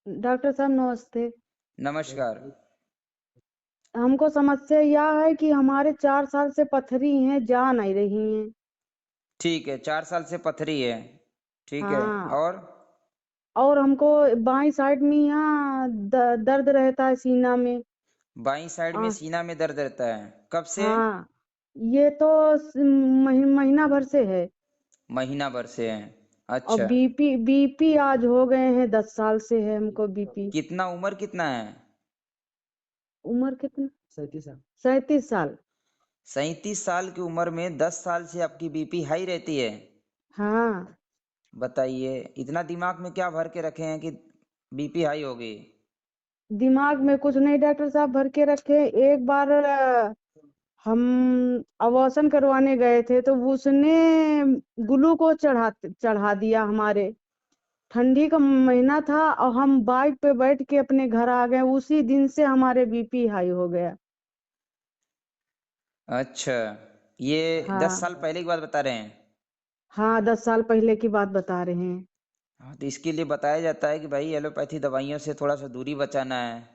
Doctor साहब नमस्ते। नमस्कार। हमको समस्या यह है कि हमारे 4 साल से पथरी हैं, जा नहीं रही हैं। ठीक है, 4 साल से पथरी है। ठीक है। हाँ। और और हमको बाईं साइड में यहाँ दर्द रहता है सीना में। बाईं साइड में आ, सीना में दर्द रहता है, कब से? हाँ। ये तो महीना भर से है। महीना भर से है। और अच्छा। बीपी आज हो गए हैं, 10 साल से है हमको बीपी। कितना उम्र कितना है? उम्र कितना? 37 साल। 37 साल। 37 साल की उम्र में 10 साल से आपकी बीपी हाई रहती है? हाँ। बताइए, इतना दिमाग में क्या भर के रखे हैं कि बीपी हाई हो गई? दिमाग में कुछ नहीं डॉक्टर साहब भर के रखे। एक बार हम अबॉर्शन करवाने गए थे तो उसने ग्लूकोज चढ़ा दिया हमारे। ठंडी का महीना था और हम बाइक पे बैठ के अपने घर आ गए, उसी दिन से हमारे बीपी हाई हो गया। अच्छा, ये 10 साल हाँ। पहले की बात बता रहे हैं? हाँ, 10 साल पहले की बात बता रहे हैं। हाँ, तो इसके लिए बताया जाता है कि भाई एलोपैथी दवाइयों से थोड़ा सा दूरी बचाना है।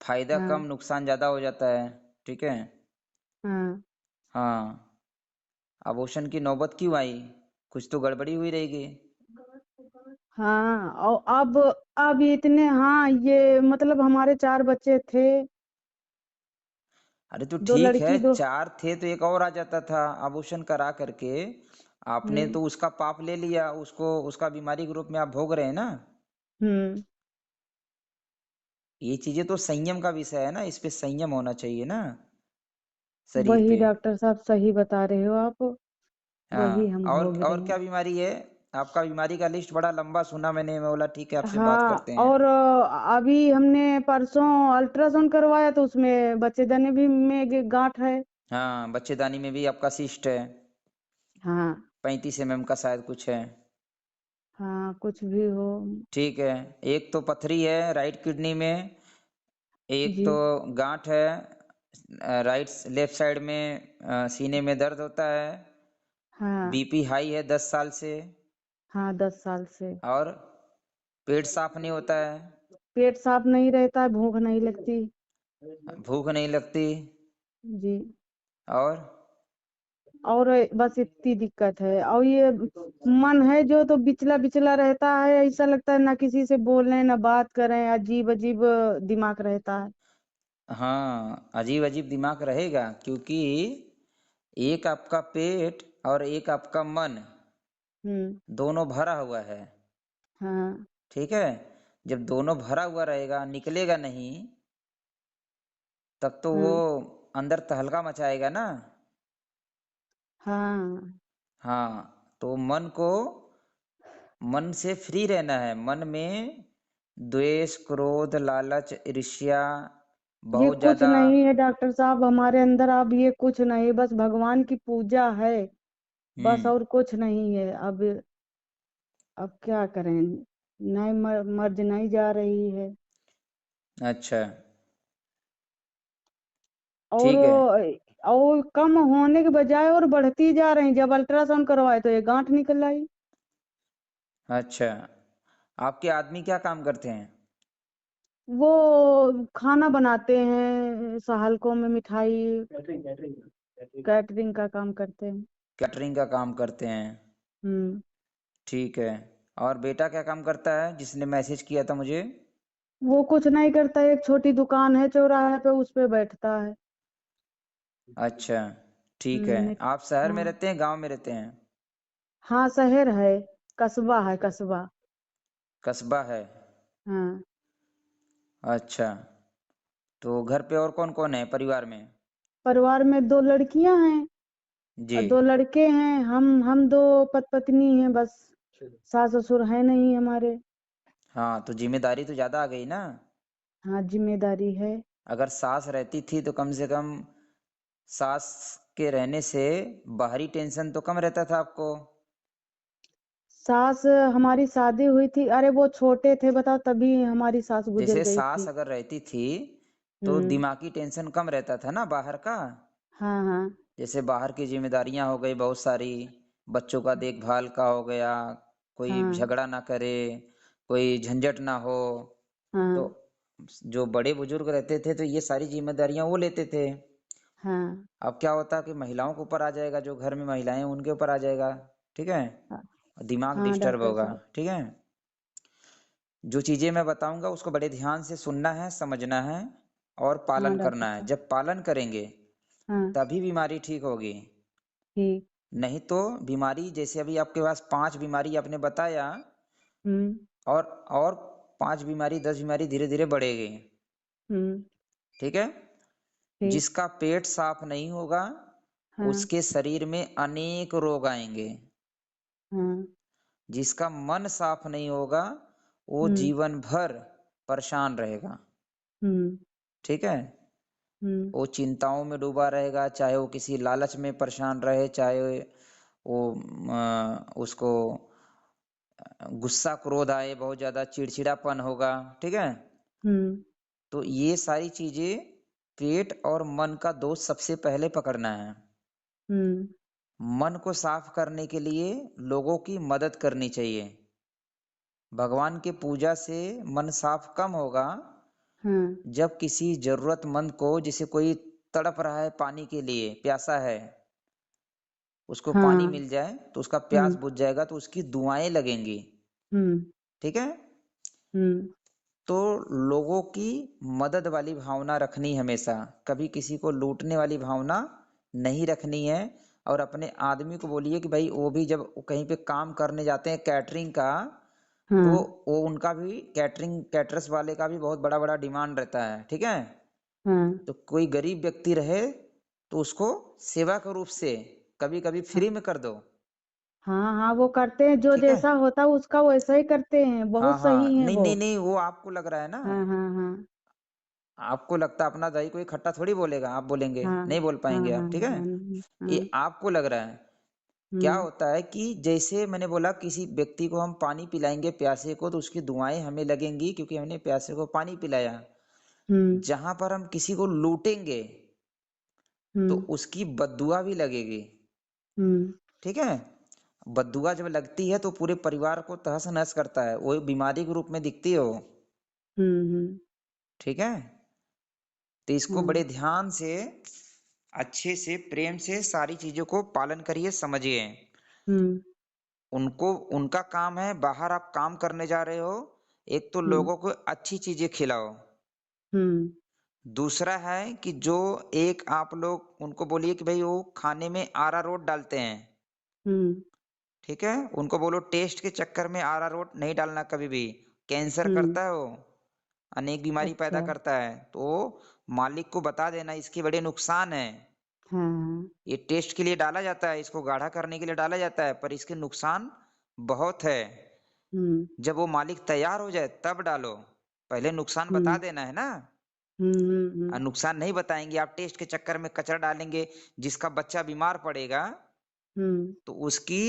फायदा कम, हाँ। नुकसान ज्यादा हो जाता है। ठीक है। हाँ। हाँ। आभूषण की नौबत क्यों आई? कुछ तो गड़बड़ी हुई रहेगी। हाँ। और अब इतने, हाँ, ये मतलब हमारे 4 बच्चे थे। अरे तो दो ठीक है, लड़की दो। 4 थे तो एक और आ जाता था आभूषण करा करके। आपने हम्म। तो उसका पाप ले लिया, उसको उसका बीमारी के रूप में आप भोग रहे हैं ना। हम्म। ये चीजें तो संयम का विषय है ना, इस पे संयम होना चाहिए ना, शरीर वही पे। डॉक्टर साहब सही बता रहे हो आप। वही हाँ, हम और भोग और रहे क्या हैं। बीमारी है? आपका बीमारी का लिस्ट बड़ा लंबा सुना मैंने, मैं बोला ठीक है आपसे बात हाँ। करते हैं। और अभी हमने परसों अल्ट्रासाउंड करवाया तो उसमें बच्चेदानी भी में गांठ है। हाँ, बच्चेदानी में भी आपका सिस्ट है। हाँ। 35 mm का शायद कुछ है। हाँ, कुछ भी हो। ठीक है। एक तो पथरी है राइट किडनी में, एक जी। तो गांठ है राइट लेफ्ट साइड में, सीने में दर्द होता है। हाँ। बीपी हाई है 10 साल से। हाँ, 10 साल से। और पेट साफ नहीं होता है। पेट साफ नहीं रहता है, भूख नहीं लगती। भूख नहीं लगती। जी। और और बस इतनी दिक्कत है। और ये मन है जो तो बिचला बिचला रहता है, ऐसा लगता है ना किसी से बोलने ना बात करें, अजीब अजीब दिमाग रहता है। हाँ, अजीब अजीब दिमाग रहेगा क्योंकि एक आपका पेट और एक आपका मन हम्म। दोनों भरा हुआ है। हाँ। ठीक है। जब दोनों भरा हुआ रहेगा, निकलेगा नहीं, तब तो वो हाँ। अंदर तहलका मचाएगा ना। हाँ। हाँ, तो मन से फ्री रहना है। मन में द्वेष, क्रोध, लालच, ईर्ष्या ये बहुत कुछ ज्यादा। नहीं है डॉक्टर साहब हमारे अंदर, अब ये कुछ नहीं, बस भगवान की पूजा है। बस हम्म। और कुछ नहीं है। अब क्या करें। नहीं, मर्ज नहीं जा रही है। अच्छा। और ठीक है। कम होने के बजाय और बढ़ती जा रही। जब अल्ट्रासाउंड करवाए तो ये गांठ निकल आई। अच्छा, आपके आदमी क्या काम करते हैं? वो खाना बनाते हैं, सहालकों में मिठाई, कैटरिंग का काम करते हैं। कैटरिंग का काम करते हैं। हम्म। ठीक है। और बेटा क्या काम करता है जिसने मैसेज किया था मुझे? वो कुछ नहीं करता, एक छोटी दुकान है चौराहे पे, उस पे बैठता है। अच्छा। ठीक है। आप शहर में हाँ। रहते हैं, गांव में रहते हैं? हाँ, शहर है। कस्बा है, कस्बा। कस्बा है। हाँ। अच्छा। तो घर पे और कौन कौन है परिवार में? परिवार में 2 लड़कियां हैं जी। और 2 लड़के हैं। हम दो पत्नी हैं बस। सास ससुर है नहीं हमारे। हाँ, तो जिम्मेदारी तो ज्यादा आ गई ना। हाँ, जिम्मेदारी है। अगर सास रहती थी तो कम से कम सास के रहने से बाहरी टेंशन तो कम रहता था आपको। सास हमारी शादी हुई थी, अरे वो छोटे थे बताओ, तभी हमारी सास गुजर जैसे गई सास थी। अगर रहती थी तो हम्म। दिमागी टेंशन कम रहता था ना बाहर का। हाँ। हाँ। जैसे बाहर की जिम्मेदारियां हो गई बहुत सारी, बच्चों का देखभाल का हो गया, कोई हाँ। झगड़ा ना करे, कोई झंझट ना हो। हाँ। तो जो बड़े बुजुर्ग रहते थे तो ये सारी जिम्मेदारियां वो लेते थे। हाँ। अब क्या होता कि महिलाओं के ऊपर आ जाएगा, जो घर में महिलाएं हैं, उनके ऊपर आ जाएगा। ठीक है, दिमाग हाँ डिस्टर्ब डॉक्टर होगा। साहब। ठीक है, जो चीजें मैं बताऊंगा उसको बड़े ध्यान से सुनना है, समझना है और हाँ पालन डॉक्टर करना है। साहब। जब पालन करेंगे हाँ। तभी बीमारी ठीक होगी। ठीक। नहीं तो बीमारी, जैसे अभी आपके पास 5 बीमारी आपने बताया, हम्म। और और 5 बीमारी 10 बीमारी धीरे धीरे बढ़ेगी। हम्म। ठीक है, ठीक। जिसका पेट साफ नहीं होगा हाँ। उसके शरीर में अनेक रोग आएंगे। हाँ। जिसका मन साफ नहीं होगा वो हम्म। जीवन भर परेशान रहेगा। हम्म। ठीक है, हम्म। वो चिंताओं में डूबा रहेगा, चाहे वो किसी लालच में परेशान रहे, चाहे वो उसको गुस्सा क्रोध आए, बहुत ज्यादा चिड़चिड़ापन होगा। ठीक है, हम्म। तो ये सारी चीजें पेट और मन का दोष सबसे पहले पकड़ना है। हम्म। मन को साफ करने के लिए लोगों की मदद करनी चाहिए। भगवान की पूजा से मन साफ कम होगा। हाँ। जब किसी जरूरतमंद को, जैसे कोई तड़प रहा है पानी के लिए, प्यासा है, उसको पानी हाँ। मिल जाए तो उसका प्यास हम्म। बुझ जाएगा, तो उसकी दुआएं लगेंगी। हम्म। ठीक है, हम्म। तो लोगों की मदद वाली भावना रखनी हमेशा, कभी किसी को लूटने वाली भावना नहीं रखनी है। और अपने आदमी को बोलिए कि भाई वो भी जब कहीं पे काम करने जाते हैं कैटरिंग का, तो हाँ। वो उनका भी, कैटरिंग कैटरस वाले का भी बहुत बड़ा बड़ा डिमांड रहता है। ठीक है, हाँ। तो कोई गरीब व्यक्ति रहे तो उसको सेवा के रूप से कभी कभी फ्री में कर दो। हाँ। हाँ वो करते हैं, जो ठीक है, जैसा होता है उसका वैसा ही करते हैं, हाँ बहुत हाँ, सही है नहीं वो। नहीं नहीं, वो आपको लग रहा है ना, हाँ। हाँ। हाँ। आपको लगता है अपना दही कोई खट्टा थोड़ी बोलेगा, आप बोलेंगे हाँ। नहीं बोल हाँ। पाएंगे हाँ। आप। ठीक है, हाँ। ये हाँ। आपको लग रहा है। क्या हम्म। होता है कि जैसे मैंने बोला, किसी व्यक्ति को हम पानी पिलाएंगे प्यासे को, तो उसकी दुआएं हमें लगेंगी क्योंकि हमने प्यासे को पानी पिलाया। हम्म। जहां पर हम किसी को लूटेंगे तो हम्म। उसकी बद्दुआ भी लगेगी। हम्म। ठीक है, बद्दुआ जब लगती है तो पूरे परिवार को तहस नहस करता है, वो बीमारी के रूप में दिखती है वो। हम्म। ठीक है, तो इसको हाँ। बड़े ध्यान से, अच्छे से, प्रेम से सारी चीजों को पालन करिए, समझिए। हम्म। उनको, उनका काम है, बाहर आप काम करने जा रहे हो, एक तो हम्म। लोगों को अच्छी चीजें खिलाओ। हम्म। दूसरा है कि जो, एक आप लोग उनको बोलिए कि भाई वो खाने में अरारोट डालते हैं। हम्म। ठीक है, उनको बोलो टेस्ट के चक्कर में अरारोट नहीं डालना कभी भी। कैंसर हम्म। करता है वो, अनेक बीमारी पैदा अच्छा। करता है। तो मालिक को बता देना इसके बड़े नुकसान है। हाँ। ये टेस्ट के लिए डाला जाता है, इसको गाढ़ा करने के लिए डाला जाता है, पर इसके नुकसान बहुत है। हम्म। जब वो मालिक तैयार हो जाए तब डालो, पहले नुकसान बता हम्म। देना है ना। हम्म। नुकसान नहीं बताएंगे आप, टेस्ट के चक्कर में कचरा डालेंगे, जिसका बच्चा बीमार पड़ेगा हम्म। तो उसकी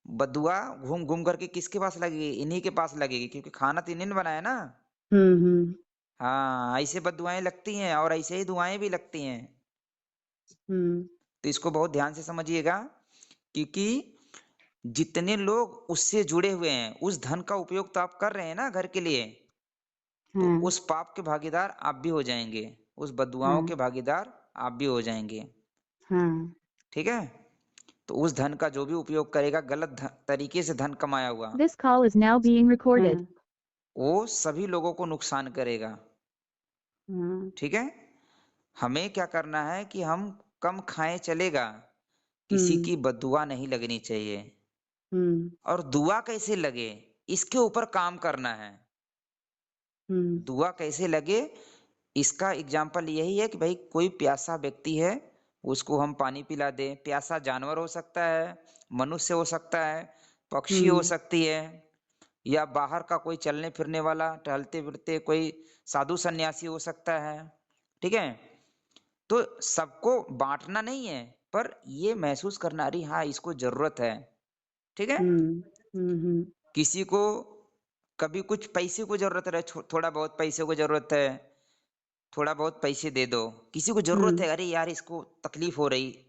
बदुआ घूम घूम करके किसके पास लगेगी? इन्हीं के पास लगेगी, क्योंकि खाना तो इन्हीं ने बनाया ना। हम्म। हाँ, ऐसे बददुआएं लगती हैं और ऐसे ही दुआएं भी लगती हैं। हम्म। तो इसको बहुत ध्यान से समझिएगा, क्योंकि जितने लोग उससे जुड़े हुए हैं, उस धन का उपयोग तो आप कर रहे हैं ना घर के लिए, तो हाँ। उस पाप के भागीदार आप भी हो जाएंगे, उस बददुआओं हाँ। के भागीदार आप भी हो जाएंगे। हाँ। ठीक है, तो उस धन का जो भी उपयोग करेगा गलत तरीके से धन कमाया हुआ, This call is now being recorded. हाँ। वो सभी लोगों को नुकसान करेगा। हाँ। ठीक है, हमें क्या करना है कि हम कम खाएं चलेगा, किसी हम्म। की बद्दुआ नहीं लगनी चाहिए। हम्म। और दुआ कैसे लगे, इसके ऊपर काम करना है। हम्म। दुआ कैसे लगे, इसका एग्जाम्पल यही है कि भाई कोई प्यासा व्यक्ति है, उसको हम पानी पिला दें। प्यासा जानवर हो सकता है, मनुष्य हो सकता है, पक्षी हो हम्म। सकती है, या बाहर का कोई चलने फिरने वाला, टहलते फिरते कोई साधु सन्यासी हो सकता है। ठीक है, तो सबको बांटना नहीं है, पर ये महसूस करना, अरे हाँ इसको जरूरत है। ठीक है, हम्म। हम्म। किसी को कभी कुछ पैसे को जरूरत है, थोड़ा बहुत पैसे को जरूरत है, थोड़ा बहुत पैसे दे दो। किसी को जरूरत हम्म। है, अरे यार इसको तकलीफ हो रही,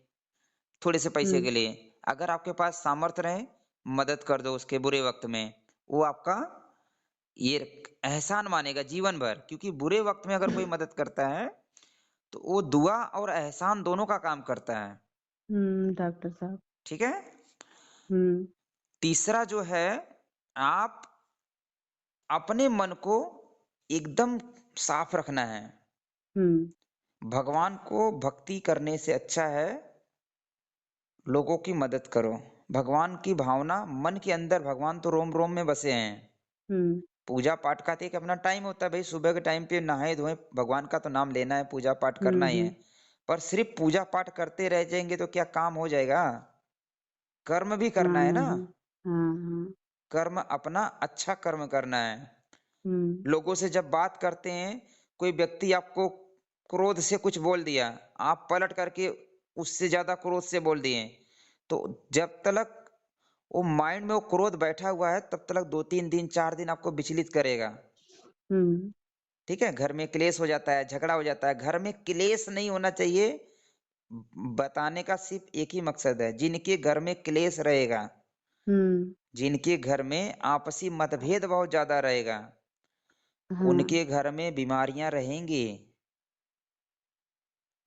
थोड़े से पैसे हम्म। के लिए, अगर आपके पास सामर्थ्य रहे, मदद कर दो उसके बुरे वक्त में। वो आपका ये एहसान मानेगा जीवन भर, क्योंकि बुरे वक्त में अगर कोई मदद करता है तो वो दुआ और एहसान दोनों का काम करता है। डॉक्टर साहब। ठीक है। हम्म तीसरा जो है, आप अपने मन को एकदम साफ रखना है। हम्म भगवान को भक्ति करने से अच्छा है लोगों की मदद करो। भगवान की भावना मन के अंदर, भगवान तो रोम रोम में बसे हैं। हम्म पूजा पाठ का तो एक अपना टाइम होता है भाई, सुबह के टाइम पे नहाए धोए भगवान का तो नाम लेना है, पूजा पाठ करना ही है। हम्म पर सिर्फ पूजा पाठ करते रह जाएंगे तो क्या काम हो जाएगा? कर्म भी हाँ करना है ना। हाँ हाँ हाँ कर्म अपना अच्छा कर्म करना है। हम्म लोगों से जब बात करते हैं, कोई व्यक्ति आपको क्रोध से कुछ बोल दिया, आप पलट करके उससे ज्यादा क्रोध से बोल दिए, तो जब तक वो माइंड में वो क्रोध बैठा हुआ है तब तक 2-3 दिन 4 दिन आपको विचलित करेगा। हम्म ठीक है। घर में क्लेश हो जाता है, झगड़ा हो जाता है। घर में क्लेश नहीं होना चाहिए। बताने का सिर्फ एक ही मकसद है, जिनके घर में क्लेश रहेगा, हम्म जिनके घर में आपसी मतभेद बहुत ज्यादा रहेगा, हाँ उनके घर में बीमारियां रहेंगी।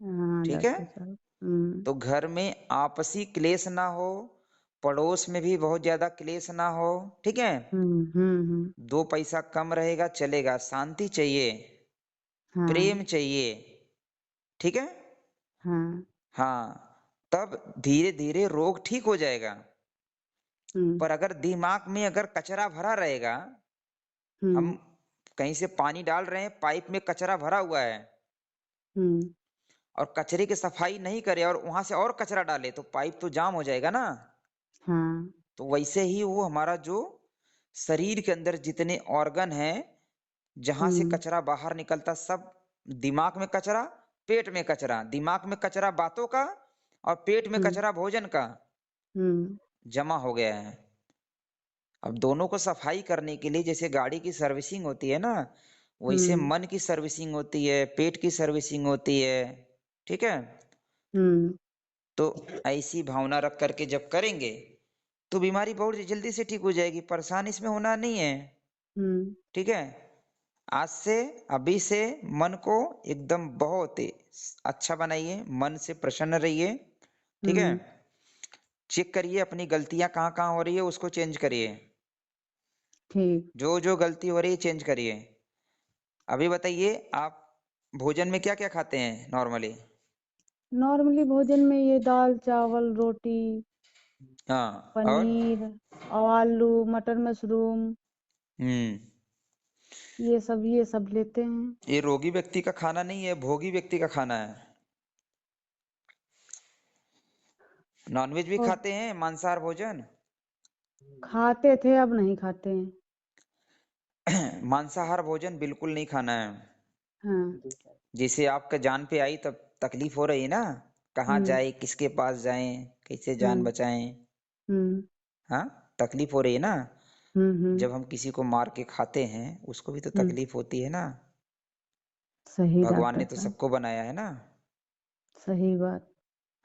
हाँ ठीक है। डॉक्टर साहब। तो घर में आपसी क्लेश ना हो, पड़ोस में भी बहुत ज्यादा क्लेश ना हो। ठीक है। हम्म 2 पैसा कम रहेगा चलेगा, शांति चाहिए, हाँ प्रेम चाहिए। ठीक है। हाँ हाँ, तब धीरे धीरे रोग ठीक हो जाएगा। हम्म पर अगर दिमाग में अगर कचरा भरा रहेगा, हम हम्म कहीं से पानी डाल रहे हैं, पाइप में कचरा भरा हुआ है, हम्म और कचरे की सफाई नहीं करे और वहां से और कचरा डाले, तो पाइप तो जाम हो जाएगा ना। हाँ तो वैसे ही वो हमारा जो शरीर के अंदर जितने ऑर्गन हैं, जहां से हम्म कचरा बाहर निकलता, सब दिमाग में कचरा, पेट में कचरा, दिमाग में कचरा बातों का और पेट में हम्म कचरा भोजन का हम्म जमा हो गया है। अब दोनों को सफाई करने के लिए, जैसे गाड़ी की सर्विसिंग होती है ना, वैसे हम्म मन की सर्विसिंग होती है, पेट की सर्विसिंग होती है। ठीक है। हम्म तो ऐसी भावना रख करके जब करेंगे तो बीमारी बहुत जल्दी से ठीक हो जाएगी। परेशान इसमें होना नहीं है। हम्म ठीक है। आज से, अभी से मन को एकदम बहुत ही अच्छा बनाइए, मन से प्रसन्न रहिए। ठीक है। हम्म चेक करिए अपनी गलतियां कहाँ कहाँ हो रही है, उसको चेंज करिए। ठीक। जो जो गलती हो रही है चेंज करिए। अभी बताइए, आप भोजन में क्या क्या खाते हैं नॉर्मली? नॉर्मली भोजन में ये दाल चावल रोटी हाँ, और? पनीर और आलू मटर मशरूम हम्म। ये सब लेते हैं। ये रोगी व्यक्ति का खाना नहीं है, भोगी व्यक्ति का खाना है। नॉनवेज भी और खाते हैं, मांसाहार भोजन? खाते थे अब नहीं खाते हैं। मांसाहार भोजन बिल्कुल नहीं खाना है। हाँ। जिसे आपका जान पे आई तब तकलीफ हो रही है ना, कहाँ हम्म जाए, किसके पास जाएं, कैसे जान हम्म बचाएं। हम्म हाँ, तकलीफ हो रही है ना। हम्म जब हम किसी को मार के खाते हैं उसको भी तो हम्म तकलीफ होती है ना। सही भगवान डॉक्टर ने तो साहब। सबको बनाया है ना। सही बात।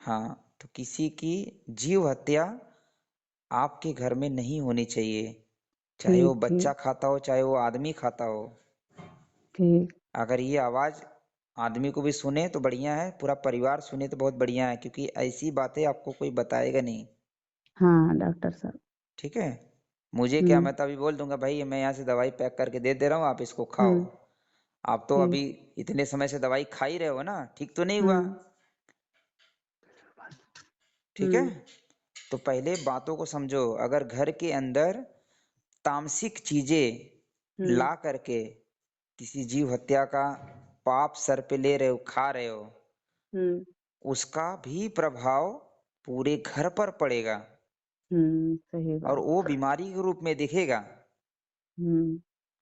हाँ, तो किसी की जीव हत्या आपके घर में नहीं होनी चाहिए, चाहे वो ठीक बच्चा ठीक खाता हो, चाहे वो आदमी खाता हो। ठीक। अगर ये आवाज आदमी को भी सुने तो बढ़िया है, पूरा परिवार सुने तो बहुत बढ़िया है, क्योंकि ऐसी बातें आपको कोई बताएगा नहीं। हाँ डॉक्टर साहब। ठीक है। मुझे क्या, हम्म मैं तो अभी बोल दूंगा भाई मैं यहाँ से दवाई पैक करके दे दे रहा हूँ, आप इसको खाओ। हम्म आप तो ठीक। अभी इतने समय से दवाई खा ही रहे हो ना, ठीक तो नहीं हुआ? हम्म ठीक है। हम्म तो पहले बातों को समझो। अगर घर के अंदर तामसिक चीजें हम्म ला करके किसी जीव हत्या का पाप सर पे ले रहे हो, खा रहे हो, हम्म उसका भी प्रभाव पूरे घर पर पड़ेगा, सही और बात। वो बीमारी के रूप में दिखेगा। हम्म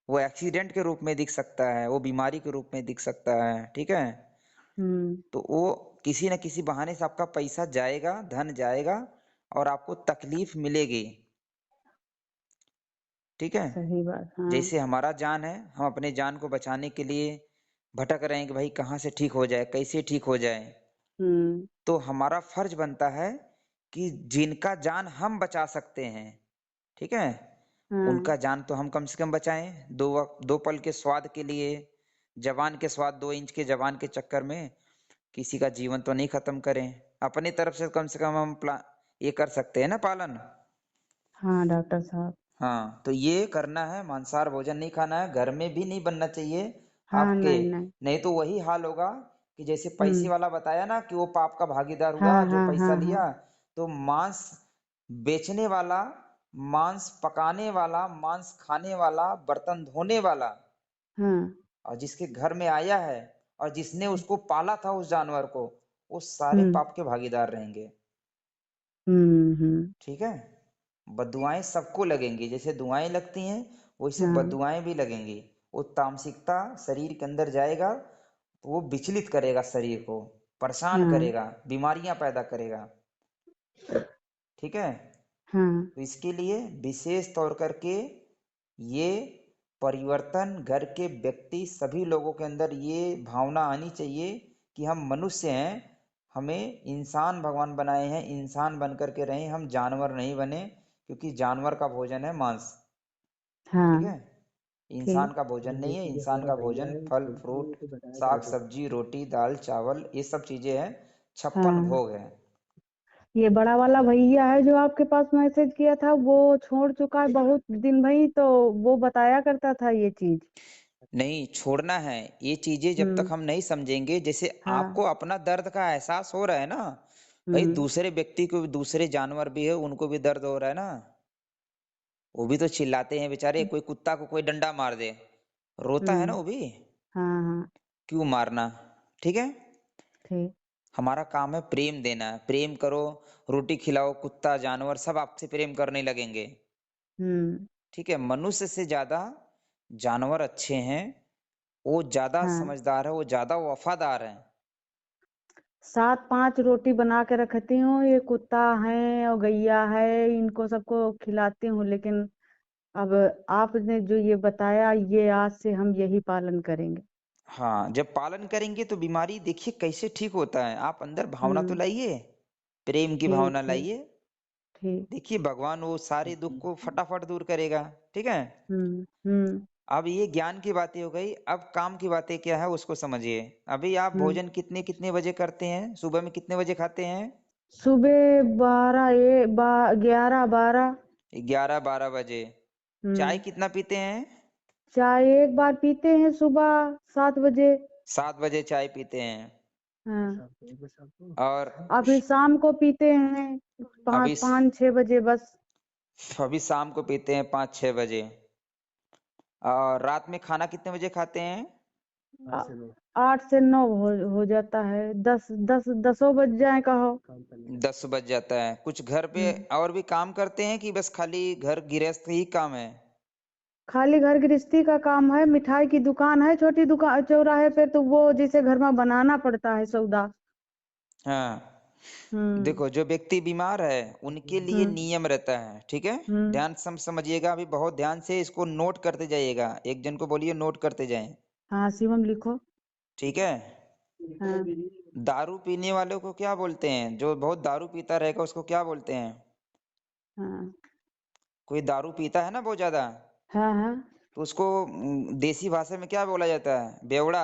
वो एक्सीडेंट के रूप में दिख सकता है, वो बीमारी के रूप में दिख सकता है। ठीक है। हम्म तो वो किसी न किसी बहाने से आपका पैसा जाएगा, धन जाएगा, और आपको तकलीफ मिलेगी। ठीक है। सही बात। हाँ। जैसे हमारा जान है, हम अपने जान को बचाने के लिए भटक रहे हैं कि भाई कहाँ से ठीक हो जाए, कैसे ठीक हो जाए। हम्म तो हमारा फर्ज बनता है कि जिनका जान हम बचा सकते हैं, ठीक है, हाँ उनका जान तो हम कम से कम बचाएं, दो पल के स्वाद के लिए, जवान के स्वाद, 2 इंच के जवान के चक्कर में किसी का जीवन तो नहीं खत्म करें। अपनी तरफ से कम हम ये कर सकते हैं ना, पालन। हाँ डॉक्टर साहब। हाँ, तो ये करना है, मांसाहार भोजन नहीं खाना है, घर में भी नहीं बनना चाहिए हाँ आपके। नहीं नहीं। नहीं तो वही हाल होगा कि जैसे पैसे हम्म। वाला बताया ना कि वो पाप का भागीदार हाँ हुआ जो हाँ पैसा हाँ हाँ लिया। तो मांस बेचने वाला, मांस पकाने वाला, मांस खाने वाला, बर्तन धोने वाला, हाँ। और जिसके घर में आया है और जिसने उसको पाला था उस जानवर को, वो सारे हम्म पाप के भागीदार रहेंगे। हम्म। ठीक है। बदुआएं सबको लगेंगी, जैसे दुआएं लगती हैं वैसे हाँ बदुआएं भी लगेंगी। वो तामसिकता शरीर के अंदर जाएगा तो वो विचलित करेगा, शरीर को परेशान हाँ करेगा, बीमारियां पैदा करेगा। ठीक है। हाँ तो इसके लिए विशेष तौर करके ये परिवर्तन घर के व्यक्ति सभी लोगों के अंदर ये भावना आनी चाहिए कि हम मनुष्य हैं, हमें इंसान भगवान बनाए हैं, इंसान बन करके रहें, हम जानवर नहीं बने, क्योंकि जानवर का भोजन है मांस। ठीक हाँ। है। इंसान ठीक। का भोजन नहीं है। इंसान का भोजन फल फ्रूट, साग सब्जी, रोटी दाल चावल, ये सब चीजें हैं। 56 हाँ, भोग है। ये बड़ा वाला भैया है जो आपके पास मैसेज किया था, वो छोड़ चुका है बहुत दिन भाई, तो वो बताया करता था ये चीज। नहीं छोड़ना है ये चीजें, जब तक हम्म। हम नहीं समझेंगे। जैसे हाँ। आपको अपना दर्द का एहसास हो रहा है ना, भाई हम्म दूसरे व्यक्ति को भी, दूसरे जानवर भी है उनको भी दर्द हो रहा है ना। वो भी तो चिल्लाते हैं बेचारे, कोई कुत्ता को कोई डंडा मार दे, रोता है ना हम्म। वो भी। हाँ हाँ। क्यों मारना। ठीक है। ठीक। हमारा काम है प्रेम देना, प्रेम करो, रोटी खिलाओ, कुत्ता जानवर सब आपसे प्रेम करने लगेंगे। हम्म। ठीक है। मनुष्य से ज्यादा जानवर अच्छे हैं, वो ज्यादा हाँ, समझदार है, वो ज्यादा वफादार है। 7-5 रोटी बना के रखती हूँ, ये कुत्ता है और गैया है, इनको सबको खिलाती हूँ, लेकिन अब आपने जो ये बताया, ये आज से हम यही पालन करेंगे। हाँ, जब पालन करेंगे तो बीमारी देखिए कैसे ठीक होता है। आप अंदर भावना तो हम्म। लाइए, प्रेम की ठीक भावना ठीक। लाइए। ठीक। देखिए भगवान वो सारे दुख को फटाफट दूर करेगा। ठीक है। हम्म। अब ये ज्ञान की बातें हो गई, अब काम की बातें क्या है उसको समझिए। अभी आप हम्म। भोजन कितने कितने बजे करते हैं, सुबह में कितने बजे खाते हैं? सुबह 11-12। 11-12 बजे। चाय हम्म। कितना पीते हैं? चाय एक बार पीते हैं सुबह 7 बजे। 7 बजे चाय पीते हैं। हाँ। और अभी शाम को पीते हैं अभी 5-6 बजे बस। अभी शाम को पीते हैं 5-6 बजे। और रात में खाना कितने बजे खाते हैं? 8 से 9 हो जाता है, 10 बज जाए कहो। 10 बज जाता है। कुछ घर पे हम्म। और भी काम करते हैं कि बस खाली घर गृहस्थ ही काम है? खाली घर गृहस्थी का काम है, मिठाई की दुकान है छोटी दुकान चौराहे पे, तो वो जिसे घर में बनाना पड़ता है सौदा। हाँ। हम्म देखो जो व्यक्ति बीमार है उनके लिए हम्म नियम रहता है। ठीक है। हम्म। ध्यान समझिएगा, अभी बहुत ध्यान से इसको नोट करते जाइएगा, एक जन को बोलिए नोट करते जाएं। हाँ शिवम लिखो। ठीक है। हाँ दारू पीने वालों को क्या बोलते हैं? जो बहुत दारू पीता रहेगा उसको क्या बोलते हैं? हाँ कोई दारू पीता है ना बहुत ज्यादा, हाँ हाँ तो उसको देसी भाषा में क्या बोला जाता है? बेवड़ा।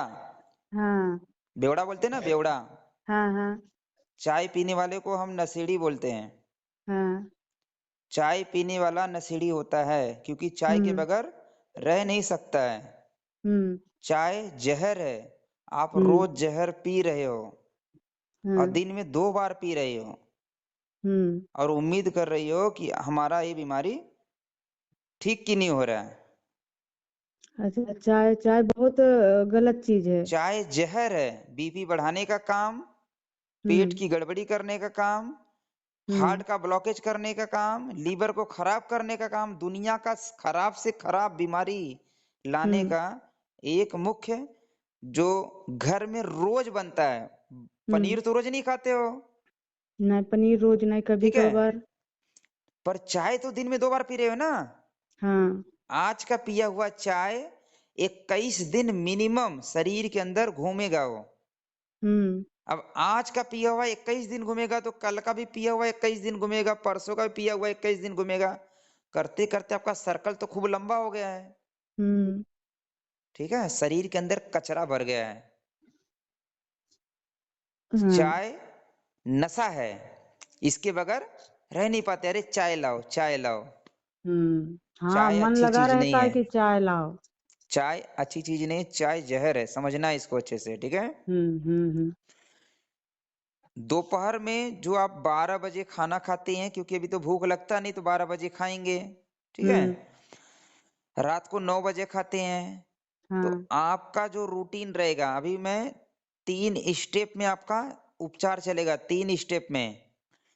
हाँ बेवड़ा बोलते हैं ना, बेवड़ा। हाँ हाँ चाय पीने वाले को हम नशेड़ी बोलते हैं। हाँ। चाय पीने वाला नशेड़ी होता है क्योंकि चाय के हम्म बगैर रह नहीं सकता है। हम्म चाय जहर है। आप हम्म रोज जहर पी रहे हो और हाँ। दिन में 2 बार पी रहे हो, हम्म। और उम्मीद कर रही हो कि हमारा ये बीमारी ठीक क्यों नहीं हो रहा है। अच्छा, चाय चाय बहुत गलत चीज है। चाय जहर है। बीपी बढ़ाने का काम, पेट हम्म की गड़बड़ी करने का काम, हार्ट हम्म का ब्लॉकेज करने का काम, लीवर को खराब करने का काम, दुनिया का खराब से खराब बीमारी लाने हम्म का एक मुख्य जो घर में रोज बनता है। हम्म। पनीर तो रोज नहीं खाते हो, नहीं, पनीर रोज नहीं, कभी ठीक है, कभार। पर चाय तो दिन में 2 बार पी रहे हो ना। हाँ। आज का पिया हुआ चाय 21 दिन मिनिमम शरीर के अंदर घूमेगा वो। हम्म अब आज का पिया हुआ 21 दिन घूमेगा तो कल का भी पिया हुआ 21 दिन घूमेगा, परसों का भी पिया हुआ 21 दिन घूमेगा, करते करते आपका सर्कल तो खूब लंबा हो गया है, हम्म। ठीक है, शरीर के अंदर कचरा भर गया है। हाँ। चाय नशा है, इसके बगैर रह नहीं पाते। अरे चाय लाओ, चाय लाओ। हाँ, चाय मन अच्छी लगा चीज नहीं रहता है है, कि चाय लाओ। चाय अच्छी चीज नहीं है, चाय जहर है, समझना इसको अच्छे से, ठीक है। हम्म। दोपहर में जो आप 12 बजे खाना खाते हैं, क्योंकि अभी तो भूख लगता नहीं तो 12 बजे खाएंगे, ठीक है। हम्म। रात को 9 बजे खाते हैं। तो हाँ। आपका जो रूटीन रहेगा, अभी मैं 3 स्टेप में आपका उपचार चलेगा, 3 स्टेप में।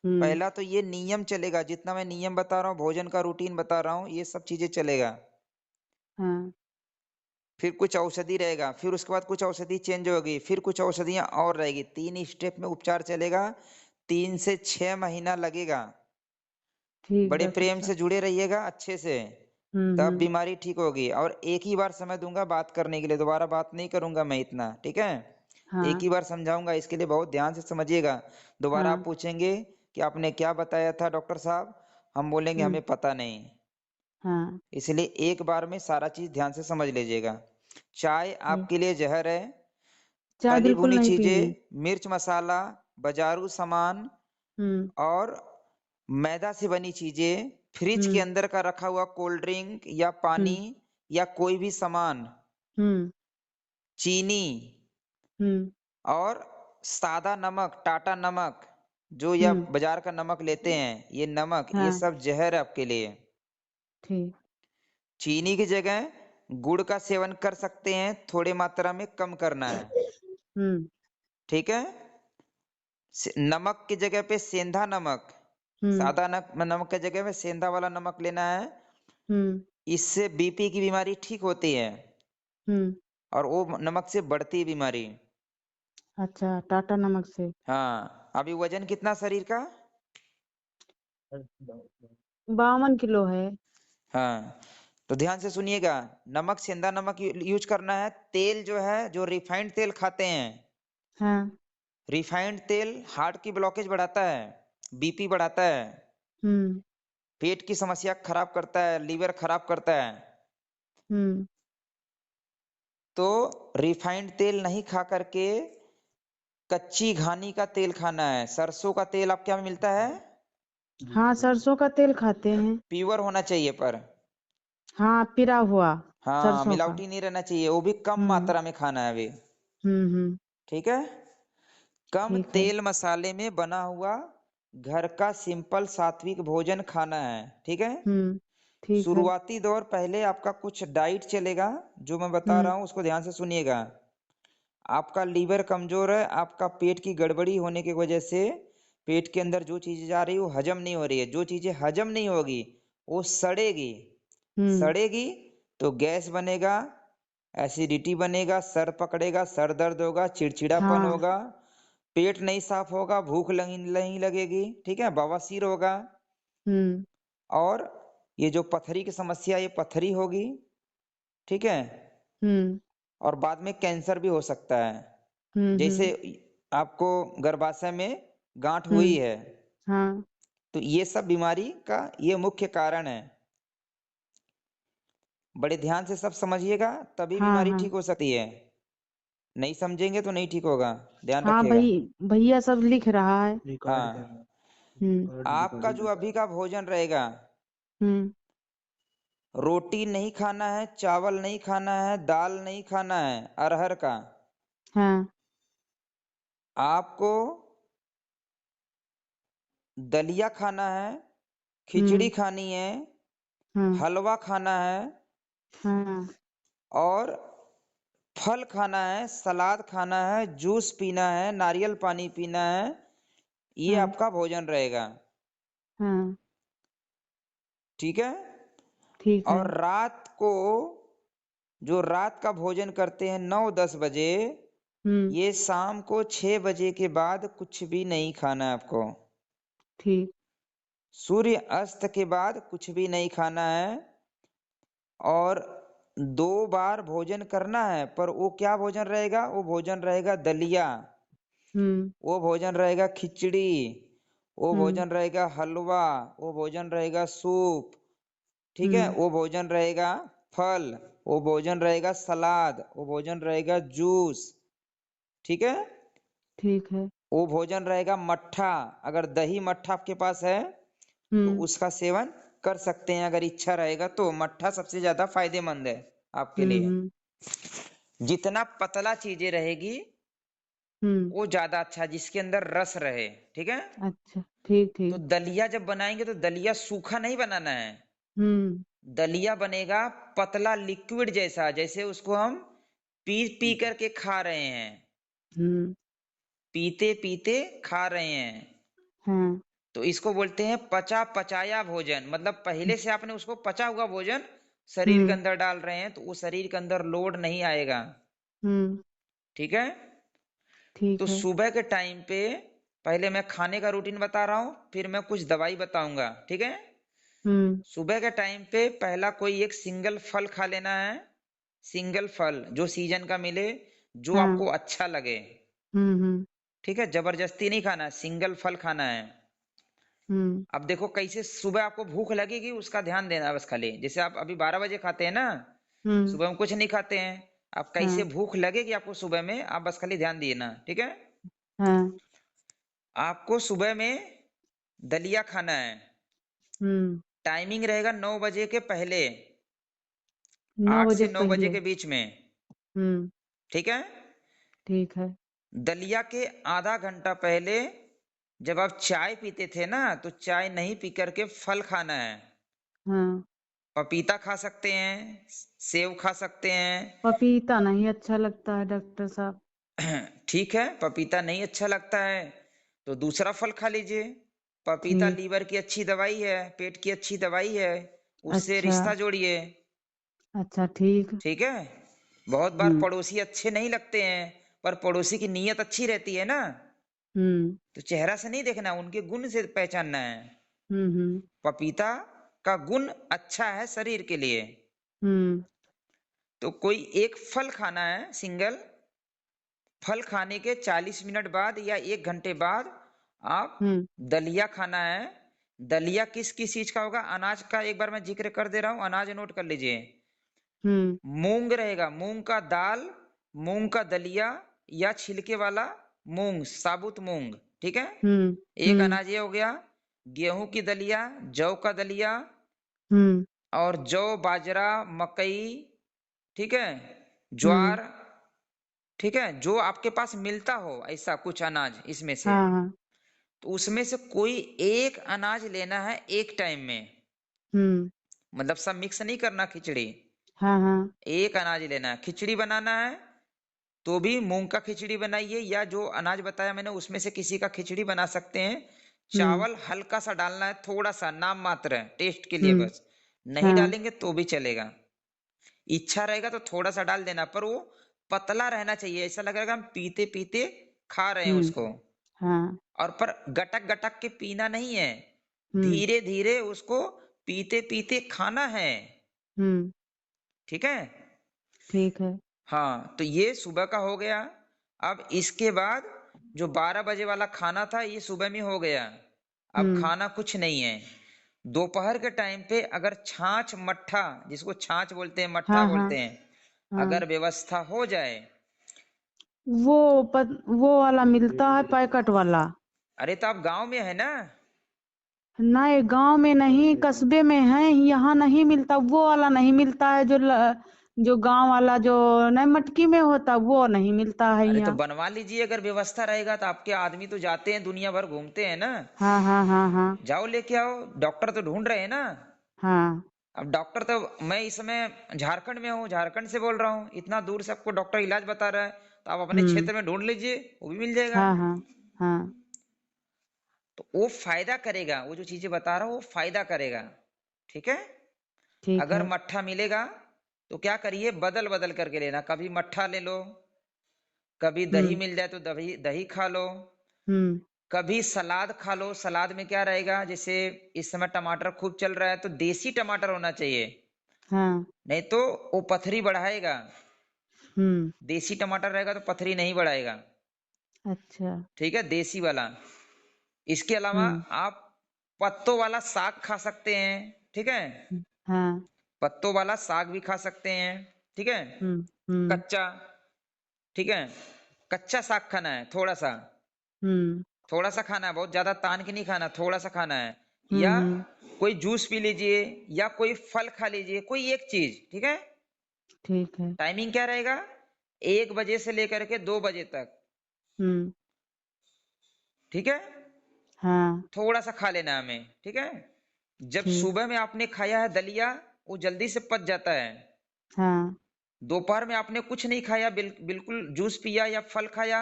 हम्म। पहला तो ये नियम चलेगा, जितना मैं नियम बता रहा हूँ, भोजन का रूटीन बता रहा हूँ, ये सब चीजें चलेगा। हाँ। फिर कुछ औषधि रहेगा, फिर उसके बाद कुछ औषधि चेंज होगी, फिर कुछ औषधियां और रहेगी। 3 स्टेप में उपचार चलेगा, 3 से 6 महीना लगेगा। ठीक बड़े डॉक्टर प्रेम साहब। से जुड़े रहिएगा अच्छे से, तब हम्म। बीमारी ठीक होगी। और एक ही बार समय दूंगा बात करने के लिए, दोबारा बात नहीं करूंगा मैं इतना, ठीक है। एक हाँ। ही बार समझाऊंगा, इसके लिए बहुत ध्यान से समझिएगा। दोबारा आप हाँ। पूछेंगे कि आपने क्या बताया था डॉक्टर साहब, हम बोलेंगे हम्म। हमें पता नहीं। हाँ। इसलिए एक बार में सारा चीज ध्यान से समझ लीजिएगा। चाय ठीक। आपके लिए जहर है। चाय तली बिल्कुल भुनी नहीं चीजें, पीनी। मिर्च मसाला, बाजारू सामान हम्म। और मैदा से बनी चीजें, फ्रिज के हम्म। अंदर का रखा हुआ कोल्ड ड्रिंक या पानी हम्म। या कोई भी सामान, हम्म। चीनी हम्म। और सादा नमक, टाटा नमक, जो या हम्म। बाजार का नमक लेते हैं, ये नमक, ये हाँ। सब जहर है आपके लिए। ठीक। चीनी की जगह गुड़ का सेवन कर सकते हैं, थोड़ी मात्रा में कम करना है, हम्म। ठीक है। नमक की जगह पे सेंधा नमक, हम्म। सादा नमक की जगह पे सेंधा वाला नमक लेना है। हम्म। इससे बीपी की बीमारी ठीक होती है, हम्म। और वो नमक से बढ़ती है बीमारी। अच्छा, टाटा नमक से। हाँ, अभी वजन कितना शरीर का? 52 किलो है। हाँ, तो ध्यान से सुनिएगा। नमक, सेंधा नमक यूज करना है। तेल जो है, जो रिफाइंड तेल खाते हैं, हाँ। रिफाइंड तेल हार्ट की ब्लॉकेज बढ़ाता है, बीपी बढ़ाता है, हम्म। पेट की समस्या खराब करता है, लीवर खराब करता है। हम्म। तो रिफाइंड तेल नहीं खा करके कच्ची घानी का तेल खाना है। सरसों का तेल आपके यहाँ मिलता है? हाँ, सरसों का तेल खाते हैं। प्योर होना चाहिए पर, हाँ, पिरा हुआ हाँ, सरसों का। मिलावटी नहीं रहना चाहिए, वो भी कम हम्म। मात्रा में खाना है अभी, हम्म। ठीक है। कम ठीक है। तेल मसाले में बना हुआ घर का सिंपल सात्विक भोजन खाना है, ठीक है। ठीक है। शुरुआती दौर पहले आपका कुछ डाइट चलेगा, जो मैं बता हम्म। रहा हूँ उसको ध्यान से सुनिएगा। आपका लीवर कमजोर है, आपका पेट की गड़बड़ी होने की वजह से पेट के अंदर जो चीजें जा रही है वो हजम नहीं हो रही है। जो चीजें हजम नहीं होगी वो सड़ेगी, हम्म। सड़ेगी तो गैस बनेगा, एसिडिटी बनेगा, सर पकड़ेगा, सर दर्द होगा, चिड़चिड़ापन हाँ। होगा, पेट नहीं साफ होगा, भूख नहीं लगेगी, ठीक है, बवासीर होगा। हम्म। और ये जो पथरी की समस्या, ये पथरी होगी, ठीक है। हम्म। और बाद में कैंसर भी हो सकता है। हम्म। जैसे आपको गर्भाशय में गांठ हुई हम्म। है, हाँ। तो ये सब बीमारी का ये मुख्य कारण है। बड़े ध्यान से सब समझिएगा, तभी हाँ। बीमारी हाँ। ठीक हो सकती है। नहीं समझेंगे तो नहीं ठीक होगा, ध्यान हाँ रखिएगा। भाई, भैया सब लिख रहा है। हाँ, हम्म। आपका जो अभी का भोजन रहेगा, हम्म। रोटी नहीं खाना है, चावल नहीं खाना है, दाल नहीं खाना है अरहर का। हाँ। आपको दलिया खाना है, खिचड़ी हम्म। खानी है, हाँ। हलवा खाना है, हाँ। और फल खाना है, सलाद खाना है, जूस पीना है, नारियल पानी पीना है। ये हाँ। आपका भोजन रहेगा, हाँ। ठीक है। ठीक है। और रात को जो रात का भोजन करते हैं 9-10 बजे, हम्म। ये शाम को 6 बजे के बाद कुछ भी नहीं खाना है आपको। ठीक। सूर्य अस्त के बाद कुछ भी नहीं खाना है। और 2 बार भोजन करना है, पर वो क्या भोजन रहेगा? वो भोजन रहेगा दलिया, हम्म। वो भोजन रहेगा खिचड़ी, वो हम्म। भोजन रहेगा हलवा, वो भोजन रहेगा सूप, ठीक है, वो भोजन रहेगा फल, वो भोजन रहेगा सलाद, वो भोजन रहेगा जूस, ठीक है। ठीक है। वो भोजन रहेगा मट्ठा, अगर दही मट्ठा आपके पास है तो उसका सेवन कर सकते हैं, अगर इच्छा रहेगा तो। मट्ठा सबसे ज्यादा फायदेमंद है आपके लिए। हम्म जितना पतला चीजें रहेगी हम्म। वो ज्यादा अच्छा, जिसके अंदर रस रहे, ठीक है। अच्छा, ठीक तो ठीक। दलिया जब बनाएंगे तो दलिया सूखा नहीं बनाना है, हम्म दलिया बनेगा पतला लिक्विड जैसा, जैसे उसको हम पी पी करके खा रहे हैं, हम्म। पीते पीते खा रहे हैं। हाँ। तो इसको बोलते हैं पचा पचाया भोजन, मतलब पहले से आपने उसको पचा हुआ भोजन शरीर के हम्म अंदर डाल रहे हैं, तो वो शरीर के अंदर लोड नहीं आएगा, हम्म। ठीक है। तो ठीक है। सुबह के टाइम पे पहले मैं खाने का रूटीन बता रहा हूँ, फिर मैं कुछ दवाई बताऊंगा, ठीक है। हम्म। सुबह के टाइम पे पहला कोई एक सिंगल फल खा लेना है, सिंगल फल जो सीजन का मिले, जो हाँ। आपको अच्छा लगे, हम्म। ठीक है। जबरदस्ती नहीं खाना, सिंगल फल खाना है। हम्म। अब देखो कैसे सुबह आपको भूख लगेगी उसका ध्यान देना बस खाली, जैसे आप अभी 12 बजे खाते हैं ना, हम्म। सुबह में कुछ नहीं खाते हैं, आप कैसे हाँ। भूख लगेगी आपको सुबह में, आप बस खाली ध्यान दिए ना, ठीक है। हाँ। आपको सुबह में दलिया खाना है, हम्म। टाइमिंग रहेगा 9 बजे के पहले, नौ 8 बजे से 9 बजे पहले। के बीच में, हम्म। ठीक है। ठीक है। दलिया के आधा घंटा पहले जब आप चाय पीते थे ना, तो चाय नहीं पी करके फल खाना है। हाँ। पपीता खा सकते हैं, सेब खा सकते हैं। पपीता नहीं अच्छा लगता है डॉक्टर साहब। ठीक है, पपीता नहीं अच्छा लगता है तो दूसरा फल खा लीजिए। पपीता ठीक। लीवर की अच्छी दवाई है, पेट की अच्छी दवाई है, उससे अच्छा। रिश्ता जोड़िए, अच्छा, ठीक। ठीक है। बहुत बार हम्म पड़ोसी अच्छे नहीं लगते हैं, पर पड़ोसी की नीयत अच्छी रहती है ना, हम्म तो चेहरा से नहीं देखना, उनके गुण से पहचानना है। हम्म। पपीता का गुण अच्छा है शरीर के लिए, हम्म तो कोई एक फल खाना है सिंगल। फल खाने के 40 मिनट बाद या 1 घंटे बाद आप हम्म दलिया खाना है। दलिया किस किस चीज का होगा, अनाज का एक बार मैं जिक्र कर दे रहा हूँ, अनाज नोट कर लीजिए। हम्म मूंग रहेगा, मूंग का दाल, मूंग का दलिया, या छिलके वाला मूंग, साबुत मूंग, ठीक है। हम्म एक हम्म अनाज ये हो गया। गेहूं की दलिया, जौ का दलिया, हम्म और जौ बाजरा मकई, ठीक है, हम्म। ज्वार, ठीक है, जो आपके पास मिलता हो ऐसा कुछ अनाज इसमें से। हाँ हाँ। तो उसमें से कोई एक अनाज लेना है एक टाइम में, हम्म। मतलब सब मिक्स नहीं करना खिचड़ी, हाँ हाँ। एक अनाज लेना है। खिचड़ी बनाना है तो भी मूंग का खिचड़ी बनाइए, या जो अनाज बताया मैंने उसमें से किसी का खिचड़ी बना सकते हैं। हम्म चावल हल्का सा डालना है, थोड़ा सा नाम मात्र है, टेस्ट के लिए हम्म। बस, नहीं हाँ। डालेंगे तो भी चलेगा। इच्छा रहेगा तो थोड़ा सा डाल देना, पर वो पतला रहना चाहिए, ऐसा लगेगा हम पीते पीते खा रहे हैं हम्म। उसको। हाँ। और पर गटक गटक के पीना नहीं है, हम्म धीरे धीरे उसको पीते पीते खाना है, हम्म। ठीक है। ठीक है। हाँ, तो ये सुबह का हो गया। अब इसके बाद जो 12 बजे वाला खाना था ये सुबह में हो गया, अब हम्म। खाना कुछ नहीं है। दोपहर के टाइम पे अगर छाछ मट्ठा, जिसको छाछ बोलते हैं मट्ठा हाँ हाँ। बोलते हैं, हाँ। अगर व्यवस्था हो जाए। वो वाला मिलता है पैकेट वाला। अरे तो आप गांव में है ना, नहीं, गांव में नहीं, कस्बे में है, यहाँ नहीं मिलता, वो वाला नहीं मिलता है, जो गांव वाला जो नहीं मटकी में होता, वो नहीं मिलता है अरे तो यहाँ। बनवा लीजिए, अगर व्यवस्था रहेगा तो। आपके आदमी तो जाते हैं दुनिया भर घूमते हैं ना, हाँ हाँ हाँ हाँ। जाओ लेके आओ, डॉक्टर तो ढूंढ रहे हैं ना। हाँ। अब डॉक्टर तो मैं इस समय झारखंड में हूँ, झारखंड से बोल रहा हूँ, इतना दूर से आपको डॉक्टर इलाज बता रहा है, तो आप अपने हम्म। क्षेत्र में ढूंढ लीजिए, वो भी मिल जाएगा। हाँ हाँ। हाँ। तो वो फायदा करेगा, वो जो चीजें बता रहा हूँ वो फायदा करेगा, ठीक है। ठीक अगर है। मट्ठा मिलेगा तो क्या करिए, बदल बदल करके लेना, कभी मट्ठा ले लो, कभी दही हम्म मिल जाए तो दही दही खा लो, हम्म। कभी सलाद खा लो। सलाद में क्या रहेगा, जैसे इस समय टमाटर खूब चल रहा है तो देसी टमाटर होना चाहिए, हाँ। नहीं तो वो पथरी बढ़ाएगा। हम्म। देसी टमाटर रहेगा तो पथरी नहीं बढ़ाएगा, अच्छा। ठीक है, देसी वाला। इसके अलावा हम्म। आप पत्तों वाला साग खा सकते हैं, ठीक है। हाँ। पत्तों वाला साग भी खा सकते हैं, ठीक है, हम्म। कच्चा, ठीक है, कच्चा साग खाना है, थोड़ा सा, हम्म। थोड़ा सा खाना है, बहुत ज्यादा तान के नहीं खाना, थोड़ा सा खाना है। या हम्म। कोई जूस पी लीजिए, या कोई फल खा लीजिए, कोई एक चीज, ठीक है। ठीक है। टाइमिंग क्या रहेगा? 1 बजे से लेकर के 2 बजे तक, हम्म। ठीक है। हाँ। थोड़ा सा खा लेना हमें, ठीक है। जब ठीक। सुबह में आपने खाया है दलिया, वो जल्दी से पच जाता है। हाँ। दोपहर में आपने कुछ नहीं खाया, बिल्कुल जूस पिया या फल खाया,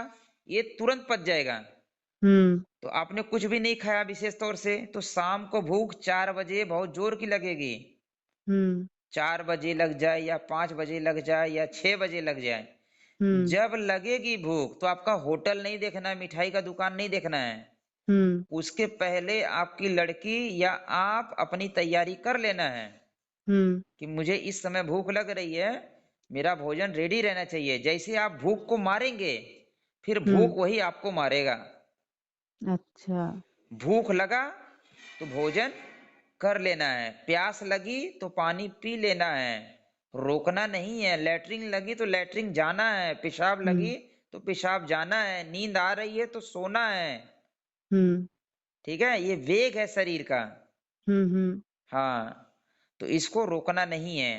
ये तुरंत पच जाएगा। हम्म। तो आपने कुछ भी नहीं खाया विशेष तौर से, तो शाम को भूख 4 बजे बहुत जोर की लगेगी। हम्म। 4 बजे लग जाए, या 5 बजे लग जाए, या 6 बजे लग जाए, हम्म। जब लगेगी भूख तो आपका होटल नहीं देखना है, मिठाई का दुकान नहीं देखना है। हम्म। उसके पहले आपकी लड़की या आप अपनी तैयारी कर लेना है हम्म। कि मुझे इस समय भूख लग रही है, मेरा भोजन रेडी रहना चाहिए। जैसे आप भूख को मारेंगे, फिर हम्म। भूख वही आपको मारेगा। अच्छा। भूख लगा तो भोजन कर लेना है, प्यास लगी तो पानी पी लेना है, रोकना नहीं है। लैट्रिन लगी तो लैट्रिन जाना है, पेशाब हम्म। लगी तो पेशाब जाना है, नींद आ रही है तो सोना है, हम्म। ठीक है। ये वेग है शरीर का। हम्म। हाँ, तो इसको रोकना नहीं है।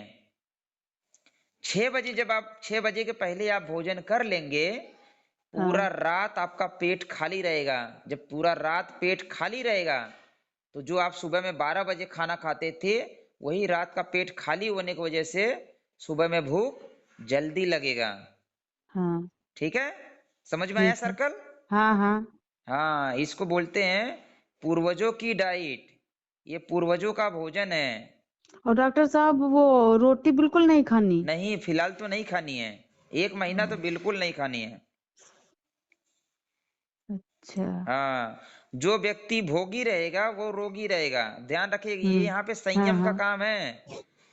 6 बजे, जब आप 6 बजे के पहले आप भोजन कर लेंगे, पूरा हाँ। रात आपका पेट खाली रहेगा। जब पूरा रात पेट खाली रहेगा, तो जो आप सुबह में 12 बजे खाना खाते थे, वही रात का पेट खाली होने की वजह से सुबह में भूख जल्दी लगेगा, हाँ। ठीक है। समझ में आया ठीक है। सर्कल? हाँ हाँ। हाँ, इसको बोलते हैं पूर्वजों की डाइट। ये पूर्वजों का भोजन है। और डॉक्टर साहब वो रोटी बिल्कुल नहीं खानी? नहीं, फिलहाल तो नहीं खानी है, 1 महीना तो बिल्कुल नहीं खानी है। अच्छा। हाँ, जो व्यक्ति भोगी रहेगा वो रोगी रहेगा, ध्यान रखिए, ये यहाँ पे हाँ संयम का हाँ। काम है।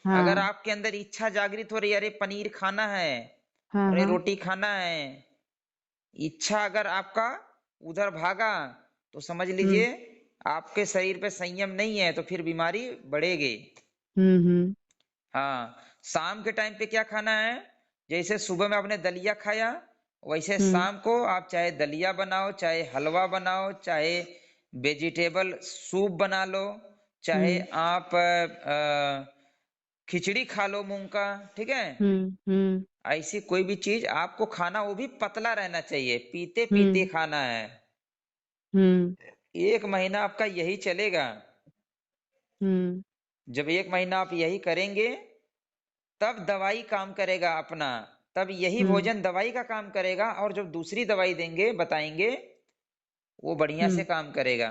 अगर हाँ आपके अंदर इच्छा जागृत हो रही है, अरे पनीर खाना है, हाँ। अरे हाँ। रोटी खाना है, इच्छा अगर आपका उधर भागा, तो समझ लीजिए आपके शरीर पे संयम नहीं है, तो फिर बीमारी बढ़ेगी। हम्म। हाँ, शाम के टाइम पे क्या खाना है? जैसे सुबह में आपने दलिया खाया, वैसे हम्म। शाम को आप चाहे दलिया बनाओ, चाहे हलवा बनाओ, चाहे वेजिटेबल सूप बना लो, चाहे हम्म। आप खिचड़ी खा लो मूंग का, ठीक है। हम्म। ऐसी कोई भी चीज आपको खाना, वो भी पतला रहना चाहिए, पीते पीते हम्म। खाना है। हम्म। 1 महीना आपका यही चलेगा। हम्म। जब 1 महीना आप यही करेंगे, तब दवाई काम करेगा अपना, तब यही हम्म। भोजन दवाई का काम करेगा, और जब दूसरी दवाई देंगे, बताएंगे, वो बढ़िया से हम्म। काम करेगा,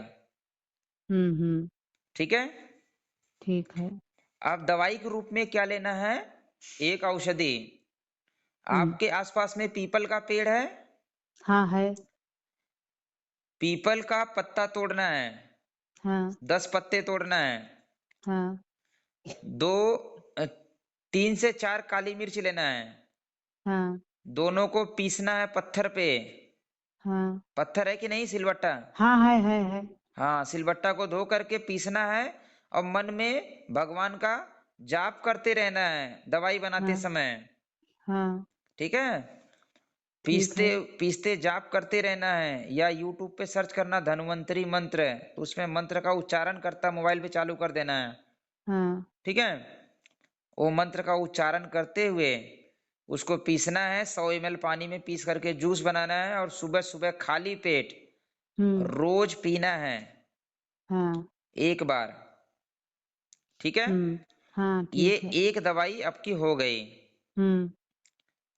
हम्म। ठीक है। ठीक है। अब दवाई के रूप में क्या लेना है? एक औषधि। हम्म। आपके आसपास में पीपल का पेड़ है? हाँ है। पीपल का पत्ता तोड़ना है, हाँ 10 पत्ते तोड़ना है। हाँ। दो 3 से 4 काली मिर्च लेना है, हाँ दोनों को पीसना है पत्थर पे। हाँ। पत्थर है कि नहीं, सिलबट्टा? हाँ है। हाँ, सिलबट्टा को धो करके पीसना है, और मन में भगवान का जाप करते रहना है दवाई बनाते हाँ समय, हाँ। ठीक है। ठीक पीसते है। पीसते जाप करते रहना है, या यूट्यूब पे सर्च करना धन्वंतरी मंत्र, तो उसमें मंत्र का उच्चारण करता मोबाइल पे चालू कर देना है, हाँ। ठीक है। वो मंत्र का उच्चारण करते हुए उसको पीसना है, 100 ml पानी में पीस करके जूस बनाना है, और सुबह सुबह खाली पेट हम्म। रोज पीना है, हाँ। 1 बार, ठीक है। हाँ ये ठीक है। एक दवाई आपकी हो गई, हम्म।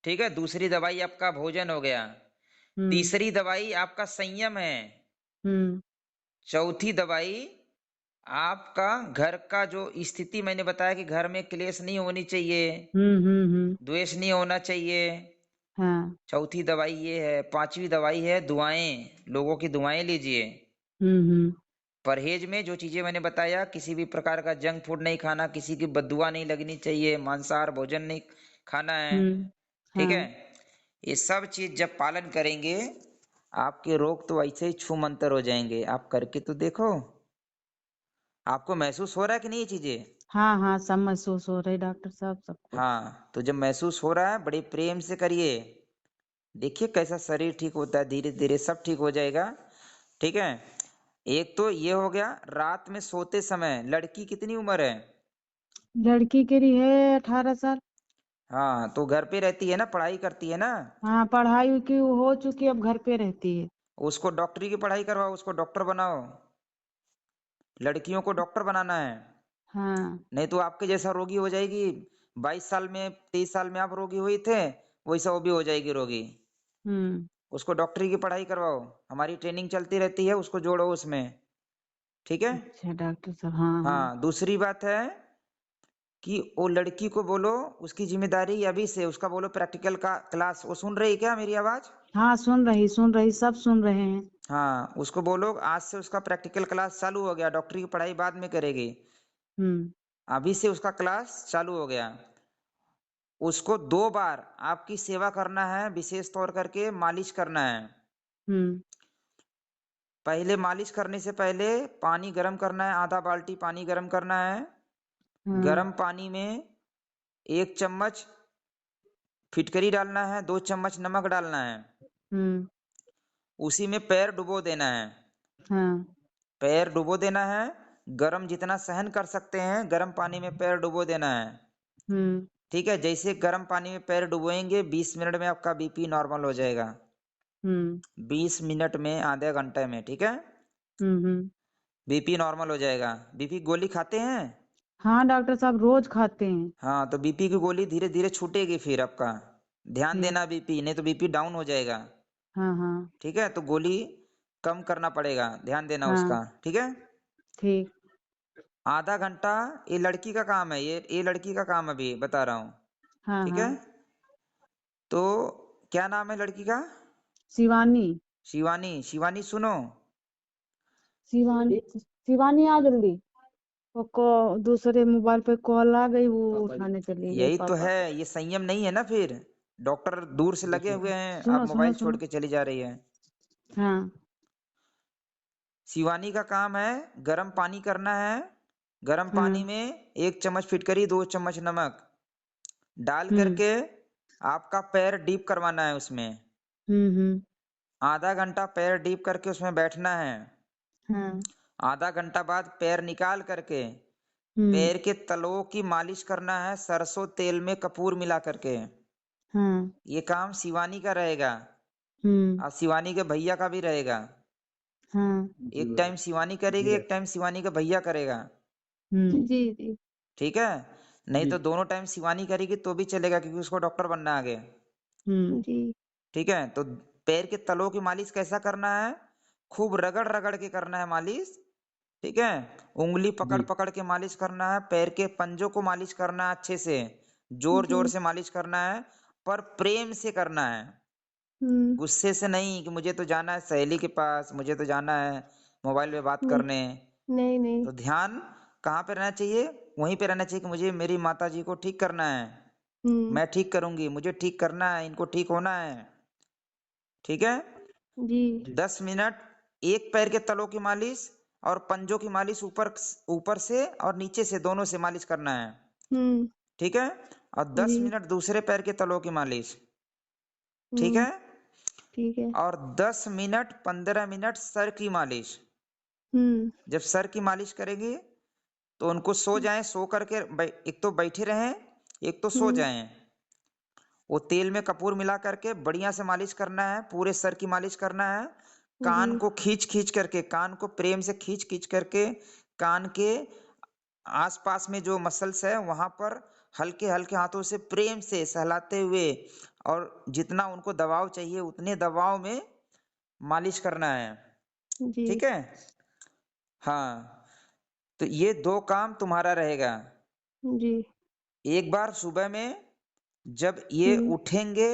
ठीक है। दूसरी दवाई आपका भोजन हो गया। हम्म। तीसरी दवाई आपका संयम है। हम्म। चौथी दवाई आपका घर का जो स्थिति, मैंने बताया कि घर में क्लेश नहीं होनी चाहिए, हम्म। द्वेष नहीं होना चाहिए। हाँ। चौथी दवाई ये है। पांचवी दवाई है दुआएं, लोगों की दुआएं लीजिए। हम्म। परहेज में जो चीजें मैंने बताया, किसी भी प्रकार का जंक फूड नहीं खाना, किसी की बददुआ नहीं लगनी चाहिए, मांसाहार भोजन नहीं खाना है, ठीक है। हाँ। ये सब चीज जब पालन करेंगे, आपके रोग तो ऐसे ही छू मंतर हो जाएंगे। आप करके तो देखो, आपको महसूस हो रहा है कि नहीं ये चीजें? हाँ हाँ, सब महसूस हो रही डॉक्टर साहब, सब कुछ। हाँ, तो जब महसूस हो रहा है बड़े प्रेम से करिए। देखिए कैसा शरीर ठीक होता है, धीरे धीरे सब ठीक हो जाएगा। ठीक है। एक तो ये हो गया। रात में सोते समय लड़की कितनी उम्र है? लड़की के लिए है 18 साल। हाँ, तो घर पे रहती है ना, पढ़ाई करती है ना? हाँ, पढ़ाई की हो चुकी, अब घर पे रहती है। उसको डॉक्टरी की पढ़ाई करवाओ, उसको डॉक्टर बनाओ। लड़कियों को डॉक्टर बनाना है। हाँ। नहीं तो आपके जैसा रोगी हो जाएगी। 22 साल में 23 साल में आप रोगी हुई थे, वैसा वो भी हो जाएगी रोगी। हम्म। उसको डॉक्टरी की पढ़ाई करवाओ। हमारी ट्रेनिंग चलती रहती है, उसको जोड़ो उसमें। ठीक है। अच्छा डॉक्टर साहब, हाँ हाँ। हाँ, दूसरी बात है कि वो लड़की को बोलो, उसकी जिम्मेदारी अभी से उसका बोलो प्रैक्टिकल का क्लास। वो सुन रही है क्या मेरी आवाज? हाँ, सुन रही, सब सुन रहे हैं। हाँ, उसको बोलो आज से उसका प्रैक्टिकल क्लास चालू हो गया। डॉक्टरी की पढ़ाई बाद में करेगी, हम्म। अभी से उसका क्लास चालू हो गया। उसको 2 बार आपकी सेवा करना है, विशेष तौर करके मालिश करना है। हम्म। पहले मालिश करने से पहले पानी गर्म करना है, आधा बाल्टी पानी गर्म करना है। हाँ। गर्म पानी में 1 चम्मच फिटकरी डालना है, 2 चम्मच नमक डालना है। हम्म। उसी में पैर डुबो देना है। हाँ। पैर डुबो देना है। गर्म जितना सहन कर सकते हैं गर्म पानी में पैर डुबो देना है। हम्म। ठीक है। जैसे गर्म पानी में पैर डुबोएंगे 20 मिनट में आपका बीपी नॉर्मल हो जाएगा। हम्म। 20 मिनट में, आधे घंटे में। ठीक है। हम्म। बीपी नॉर्मल हो जाएगा। बीपी गोली खाते हैं? हाँ डॉक्टर साहब, रोज खाते हैं। हाँ, तो बीपी की गोली धीरे धीरे छूटेगी फिर आपका। ध्यान ठीक। देना बीपी, नहीं तो बीपी डाउन हो जाएगा। हाँ हाँ। ठीक है, तो गोली कम करना पड़ेगा, ध्यान देना हाँ। उसका। ठीक है। ठीक। आधा घंटा ये लड़की का काम है, ये लड़की का काम अभी बता रहा हूँ। हाँ ठीक हाँ। है। तो क्या नाम है लड़की का? शिवानी। शिवानी। शिवानी सुनो। शिवानी, शिवानी आ जल्दी। वो को दूसरे मोबाइल पे कॉल आ गई, वो उठाने चली गई यही तो पापा। है, ये संयम नहीं है ना फिर। डॉक्टर दूर से लगे हुए हैं, आप सुनो सुनो मोबाइल छोड़ सुनो। के चली जा रही है। हाँ। शिवानी का काम है गर्म पानी करना है। गर्म पानी हाँ। में 1 चम्मच फिटकरी, 2 चम्मच नमक डाल हम्म। करके आपका पैर डीप करवाना है उसमें। हम्म। आधा घंटा पैर डीप करके उसमें बैठना है। हाँ। आधा घंटा बाद पैर निकाल करके हम्म। पैर के तलों की मालिश करना है, सरसों तेल में कपूर मिला करके। हाँ। ये काम शिवानी का रहेगा हम्म। और शिवानी के भैया का भी रहेगा। हाँ। एक टाइम शिवानी करेगी, एक टाइम शिवानी का भैया करेगा। जी जी। ठीक है। नहीं तो दोनों टाइम शिवानी करेगी तो भी चलेगा, क्योंकि उसको डॉक्टर बनना है आगे। जी। ठीक है। तो पैर के तलों की मालिश कैसा करना है? खूब रगड़ रगड़ के करना है मालिश। ठीक है। उंगली पकड़ पकड़ के मालिश करना है, पैर के पंजों को मालिश करना है अच्छे से, जोर जोर से मालिश करना है, पर प्रेम से करना है। गुस्से से नहीं कि मुझे तो जाना है सहेली के पास, मुझे तो जाना है मोबाइल पे बात करने। नहीं नहीं। तो ध्यान कहाँ पे रहना चाहिए? वहीं पे रहना चाहिए कि मुझे मेरी माता जी को ठीक करना है। मैं ठीक करूंगी, मुझे ठीक करना है, इनको ठीक होना है। ठीक है। जी। 10 मिनट एक पैर के तलों की मालिश और पंजों की मालिश, ऊपर ऊपर से और नीचे से दोनों से मालिश करना है। ठीक है। और 10 मिनट दूसरे पैर के तलों की मालिश। ठीक है। ठीक है। और 10 मिनट 15 मिनट सर की मालिश। जब सर की मालिश करेंगे तो उनको सो जाएं, सो करके एक तो बैठे रहें, एक तो सो जाएं। वो तेल में कपूर मिला करके बढ़िया से मालिश करना है, पूरे सर की मालिश करना है। कान को खींच खींच करके, कान को प्रेम से खींच खींच करके, कान के आसपास में जो मसल्स है वहां पर हल्के हल्के हाथों से प्रेम से सहलाते हुए, और जितना उनको दबाव चाहिए उतने दबाव में मालिश करना है। जी। ठीक है। हाँ, तो ये 2 काम तुम्हारा रहेगा। जी। एक बार सुबह में जब ये उठेंगे,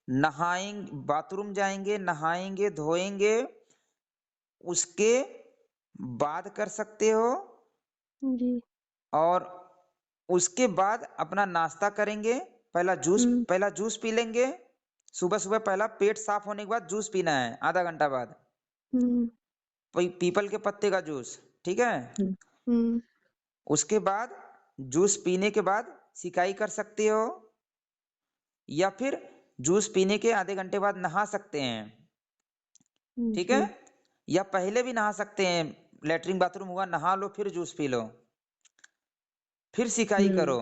नहाएंगे, बाथरूम जाएंगे, नहाएंगे धोएंगे, उसके बाद कर सकते हो। जी। और उसके बाद अपना नाश्ता करेंगे। पहला जूस पी लेंगे। सुबह सुबह पहला पेट साफ होने के बाद जूस पीना है, आधा घंटा बाद। पीपल के पत्ते का जूस। ठीक है। उसके बाद जूस पीने के बाद सिकाई कर सकते हो, या फिर जूस पीने के आधे घंटे बाद नहा सकते हैं, ठीक है? जी या पहले भी नहा सकते हैं, लेटरिन बाथरूम हुआ, नहा लो फिर जूस पी लो, फिर सिकाई करो,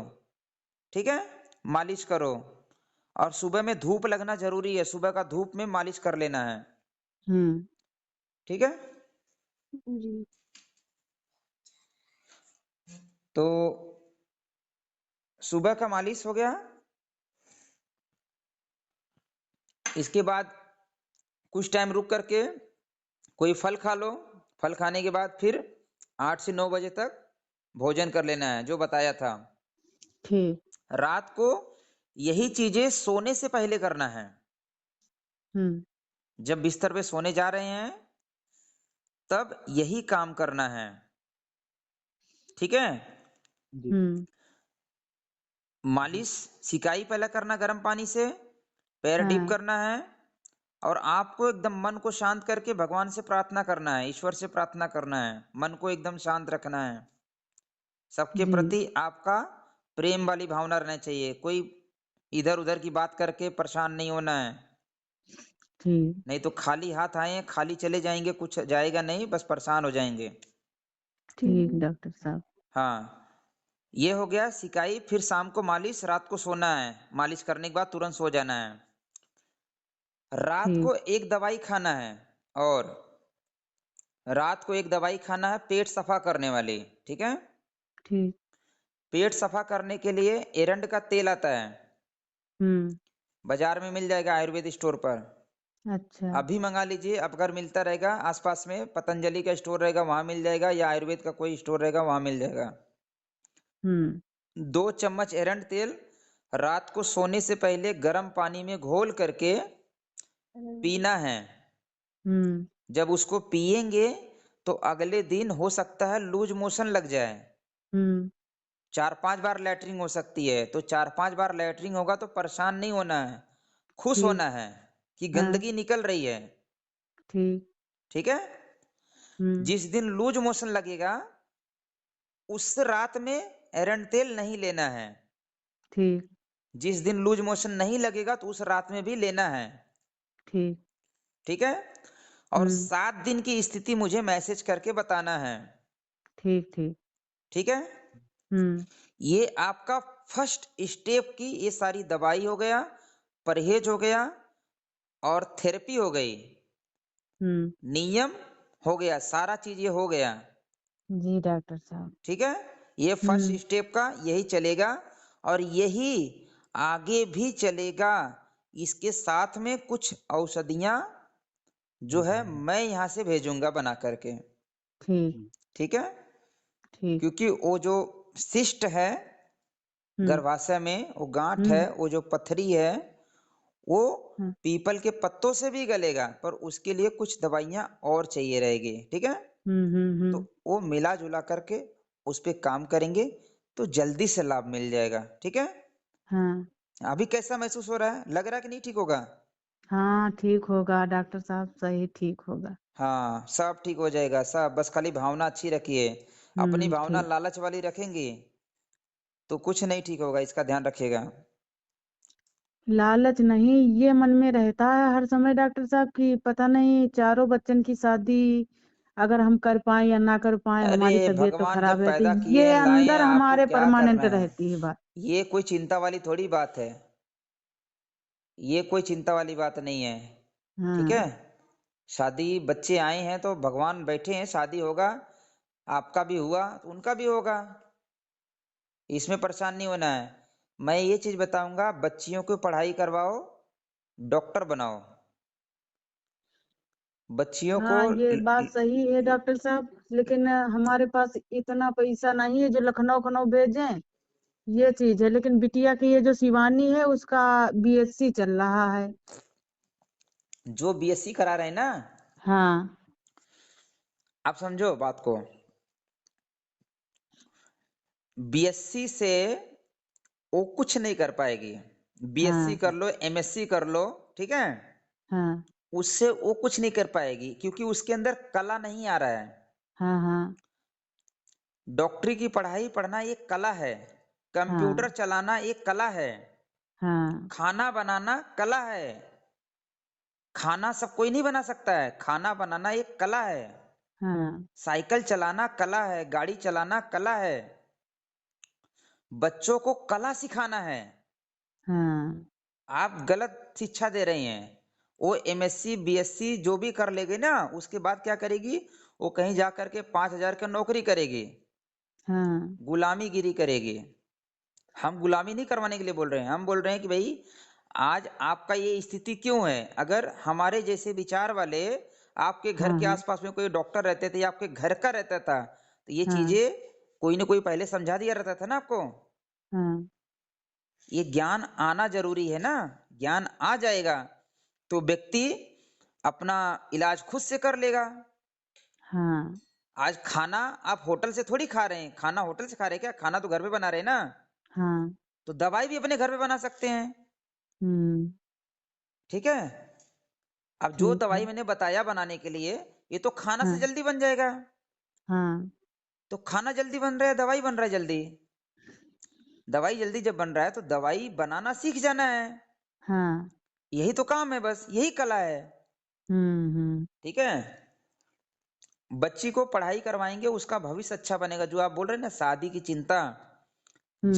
ठीक है? मालिश करो, और सुबह में धूप लगना जरूरी है, सुबह का धूप में मालिश कर लेना है, ठीक है? जी तो सुबह का मालिश हो गया। इसके बाद कुछ टाइम रुक करके कोई फल खा लो, फल खाने के बाद फिर 8 से 9 बजे तक भोजन कर लेना है, जो बताया था। ठीक रात को यही चीजें सोने से पहले करना है। जब बिस्तर पे सोने जा रहे हैं तब यही काम करना है, ठीक है? मालिश, सिकाई पहले करना गर्म पानी से, पैर डीप हाँ करना है, और आपको एकदम मन को शांत करके भगवान से प्रार्थना करना है, ईश्वर से प्रार्थना करना है, मन को एकदम शांत रखना है। सबके जी प्रति आपका प्रेम वाली भावना रहना चाहिए, कोई इधर उधर की बात करके परेशान नहीं होना है, ठीक नहीं तो खाली हाथ आए खाली चले जाएंगे, कुछ जाएगा नहीं, बस परेशान हो जाएंगे। ठीक डॉक्टर साहब। हाँ, ये हो गया सिकाई। फिर शाम को मालिश, रात को सोना है, मालिश करने के बाद तुरंत सो जाना है। रात ठीक को एक दवाई खाना है, और रात को एक दवाई खाना है पेट सफा करने वाली, ठीक है? ठीक पेट सफा करने के लिए एरंड का तेल आता है, बाजार में मिल जाएगा आयुर्वेद स्टोर पर, अच्छा अभी मंगा लीजिए। अब अगर मिलता रहेगा आसपास में, पतंजलि का स्टोर रहेगा वहां मिल जाएगा, या आयुर्वेद का कोई स्टोर रहेगा वहां मिल जाएगा। 2 चम्मच एरंड तेल रात को सोने से पहले गर्म पानी में घोल करके पीना है। जब उसको पिएंगे तो अगले दिन हो सकता है लूज मोशन लग जाए, 4-5 बार लैटरिंग हो सकती है, तो 4-5 बार लैटरिंग होगा तो परेशान नहीं होना है, खुश ठीक होना है कि हाँ गंदगी निकल रही है, ठीक ठीक है? जिस दिन लूज मोशन लगेगा उस रात में एरंड तेल नहीं लेना है, ठीक जिस दिन लूज मोशन नहीं लगेगा तो उस रात में भी लेना है, ठीक ठीक है? और 7 दिन की स्थिति मुझे मैसेज करके बताना है, ठीक ठीक ठीक है? ये आपका फर्स्ट स्टेप की ये सारी दवाई हो गया, परहेज हो गया, और थेरेपी हो गई, नियम हो गया, सारा चीज ये हो गया, जी डॉक्टर साहब। ठीक है? ये फर्स्ट स्टेप का यही चलेगा, और यही आगे भी चलेगा। इसके साथ में कुछ औषधियां जो है मैं यहाँ से भेजूंगा बना करके, ठीक ठीक है? ठीक क्योंकि वो जो सिस्ट है गर्भाशय में, वो गांठ है, वो जो पथरी है, वो पीपल के पत्तों से भी गलेगा, पर उसके लिए कुछ दवाइयां और चाहिए रहेगी, ठीक है? तो वो मिला जुला करके उस पे काम करेंगे तो जल्दी से लाभ मिल जाएगा, ठीक है? हाँ अभी कैसा महसूस हो रहा है? लग रहा है कि नहीं ठीक होगा? हाँ ठीक होगा डॉक्टर साहब, सही ठीक होगा। हाँ, सब ठीक हो जाएगा सब, बस खाली भावना अच्छी रखिए। अपनी भावना ठीक। लालच वाली रखेंगे तो कुछ नहीं ठीक होगा, इसका ध्यान रखिएगा। लालच नहीं, ये मन में रहता है हर समय डॉक्टर साहब की पता नहीं चारों बच्चन की शादी अगर हम कर पाए या ना कर पाए, हमारी अरे तबीयत तो भगवान खराब जब रहती, पैदा किए ये हैं लाए हैं, अंदर आपको हमारे क्या करना परमानेंट है? रहती है बात। ये कोई चिंता वाली थोड़ी बात है, ये कोई चिंता वाली बात नहीं है, ठीक है? हाँ शादी, बच्चे आए हैं तो भगवान बैठे हैं, शादी होगा, आपका भी हुआ तो उनका भी होगा, इसमें परेशान नहीं होना है। मैं ये चीज बताऊंगा, बच्चियों को पढ़ाई करवाओ, डॉक्टर बनाओ, बच्चियों को हाँ ये बात सही है डॉक्टर साहब, लेकिन हमारे पास इतना पैसा नहीं है जो लखनऊ खनऊ भेजें, ये चीज है। लेकिन बिटिया की ये जो शिवानी है उसका बीएससी चल रहा है। जो बीएससी करा रहे हैं ना, हाँ आप समझो बात को, बीएससी से वो कुछ नहीं कर पाएगी, बीएससी हाँ कर लो, एमएससी कर लो, ठीक है? हाँ उससे वो कुछ नहीं कर पाएगी, क्योंकि उसके अंदर कला नहीं आ रहा है। हाँ हाँ डॉक्टरी की पढ़ाई पढ़ना एक कला है, कंप्यूटर हाँ चलाना एक कला है, हाँ खाना बनाना कला है। खाना सब कोई नहीं बना सकता है, खाना बनाना एक कला है। हाँ साइकिल चलाना कला है, गाड़ी चलाना कला है। बच्चों को कला सिखाना है। हाँ आप गलत शिक्षा दे रही हैं। वो एमएससी बीएससी जो भी कर लेगी ना, उसके बाद क्या करेगी? वो कहीं जा करके 5,000 की नौकरी करेगी, हाँ गुलामीगिरी करेगी। हम गुलामी नहीं करवाने के लिए बोल रहे हैं, हम बोल रहे हैं कि भाई आज आपका ये स्थिति क्यों है। अगर हमारे जैसे विचार वाले आपके घर हाँ के हाँ आसपास में कोई डॉक्टर रहते थे या आपके घर का रहता था, तो ये हाँ चीजें कोई ना कोई पहले समझा दिया रहता था ना आपको। हाँ ये ज्ञान आना जरूरी है ना। ज्ञान आ जाएगा तो व्यक्ति अपना इलाज खुद से कर लेगा। हाँ आज खाना आप होटल से थोड़ी खा रहे हैं, खाना होटल से खा रहे हैं क्या? खाना तो घर पे बना रहे हैं ना। हाँ तो दवाई भी अपने घर पे बना सकते हैं। हम्म ठीक है। अब जो ठीक है। दवाई मैंने बताया बनाने के लिए, ये तो खाना से हाँ जल्दी बन जाएगा। हाँ तो खाना जल्दी बन रहा है, दवाई बन रहा है जल्दी। दवाई जल्दी जब बन रहा है तो दवाई बनाना सीख जाना है। हाँ यही तो काम है, बस यही कला है। हम्म। ठीक है। बच्ची को पढ़ाई करवाएंगे, उसका भविष्य अच्छा बनेगा। जो आप बोल रहे हैं ना, शादी की चिंता, हम्म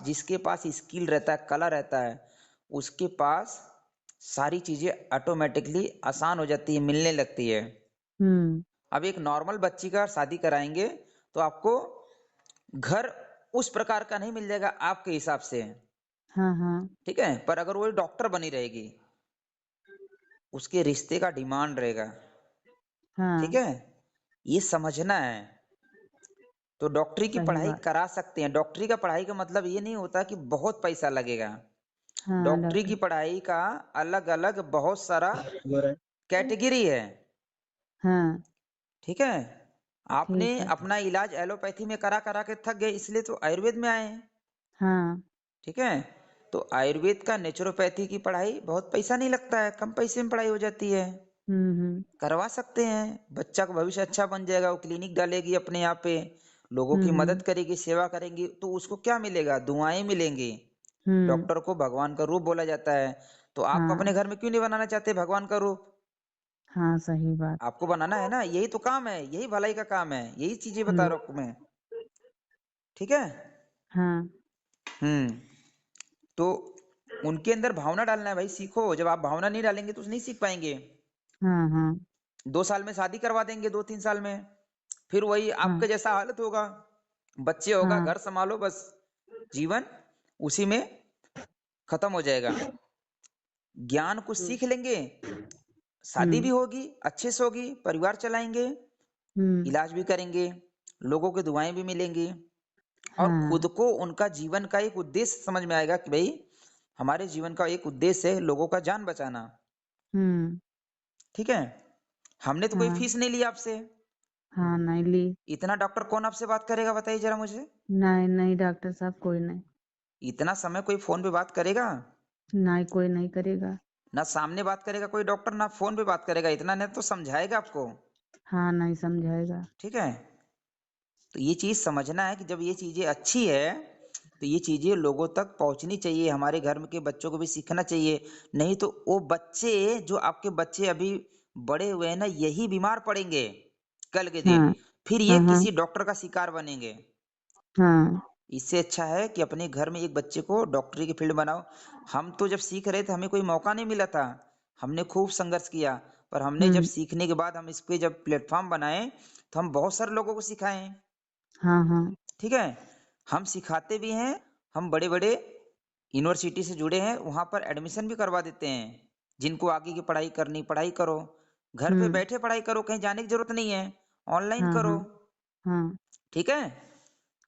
जिसके पास स्किल रहता है, कला रहता है, उसके पास सारी चीजें ऑटोमेटिकली आसान हो जाती है, मिलने लगती है। हम्म अब एक नॉर्मल बच्ची का शादी कराएंगे तो आपको घर उस प्रकार का नहीं मिल जाएगा आपके हिसाब से। हाँ हाँ ठीक है। पर अगर वो डॉक्टर बनी रहेगी, उसके रिश्ते का डिमांड रहेगा। ठीक हाँ है। ये समझना है। तो डॉक्टरी की सही पढ़ाई बात। करा सकते हैं। डॉक्टरी का पढ़ाई का मतलब ये नहीं होता कि बहुत पैसा लगेगा। हाँ डॉक्टरी की डॉक्टर। पढ़ाई का अलग अलग बहुत सारा कैटेगरी है। हाँ ठीक है। आपने ठीक है। अपना इलाज एलोपैथी में करा करा के थक गए, इसलिए तो आयुर्वेद में आए हैं। हाँ ठीक है। तो आयुर्वेद का नेचुरोपैथी की पढ़ाई बहुत पैसा नहीं लगता है, कम पैसे में पढ़ाई हो जाती है। हम्म। करवा सकते हैं। बच्चा का भविष्य अच्छा बन जाएगा। वो क्लिनिक डालेगी अपने यहाँ पे, लोगों की मदद हम्म करेगी, सेवा करेंगी, तो उसको क्या मिलेगा? दुआएं मिलेंगी। हम्म। डॉक्टर को भगवान का रूप बोला जाता है। तो आप अपने हाँ घर में क्यों नहीं बनाना चाहते भगवान का रूप? हाँ सही बात। आपको बनाना है ना, यही तो काम है, यही भलाई का काम है, यही चीजें बता हम्म रहा हूँ मैं। ठीक है। हाँ हम्म। तो उनके अंदर भावना डालना है भाई, सीखो। जब आप भावना नहीं डालेंगे तो नहीं सीख पाएंगे। हाँ हाँ 2 साल में शादी करवा देंगे, 2-3 साल में, फिर वही हाँ आपके जैसा हालत होगा। बच्चे होगा, हाँ घर संभालो, बस जीवन उसी में खत्म हो जाएगा। ज्ञान कुछ सीख लेंगे, शादी भी हम्म होगी, अच्छे से होगी, परिवार चलाएंगे, हम्म। इलाज भी करेंगे, लोगों की दुआएं भी मिलेंगी, और खुद हाँ को उनका जीवन का एक उद्देश्य समझ में आएगा कि भाई हमारे जीवन का एक उद्देश्य है लोगों का जान बचाना। हम्म। ठीक है। हमने तो कोई हाँ फीस नहीं ली आपसे। हाँ नहीं ली। इतना डॉक्टर कौन आपसे बात करेगा बताइए जरा मुझे। नहीं नहीं डॉक्टर साहब कोई नहीं। इतना समय कोई फोन पे बात करेगा? नहीं कोई नहीं करेगा। ना सामने बात करेगा कोई डॉक्टर, ना फोन पे बात करेगा। इतना नहीं तो समझाएगा आपको। हाँ नहीं समझाएगा। ठीक है। तो ये चीज समझना है कि जब ये चीजें अच्छी है तो ये चीजें लोगों तक पहुंचनी चाहिए। हमारे घर के बच्चों को भी सीखना चाहिए। नहीं तो वो बच्चे, जो आपके बच्चे अभी बड़े हुए हैं ना, यही बीमार पड़ेंगे कल के दिन। हाँ फिर ये हाँ हाँ किसी डॉक्टर का शिकार बनेंगे। हाँ इससे अच्छा है कि अपने घर में एक बच्चे को डॉक्टरी की फील्ड बनाओ। हम तो जब सीख रहे थे हमें कोई मौका नहीं मिला था। हमने खूब संघर्ष किया। पर हमने जब हम्म। सीखने के बाद हम इस पे जब प्लेटफॉर्म बनाए तो हम बहुत सारे लोगों को सिखाए। हाँ हाँ ठीक है। हम सिखाते भी हैं। हम बड़े बड़े यूनिवर्सिटी से जुड़े हैं, वहां पर एडमिशन भी करवा देते हैं। जिनको आगे की पढ़ाई करनी, पढ़ाई करो, घर पे हम्म। बैठे पढ़ाई करो, कहीं जाने की जरूरत नहीं है, ऑनलाइन हाँ करो। हाँ हाँ ठीक है।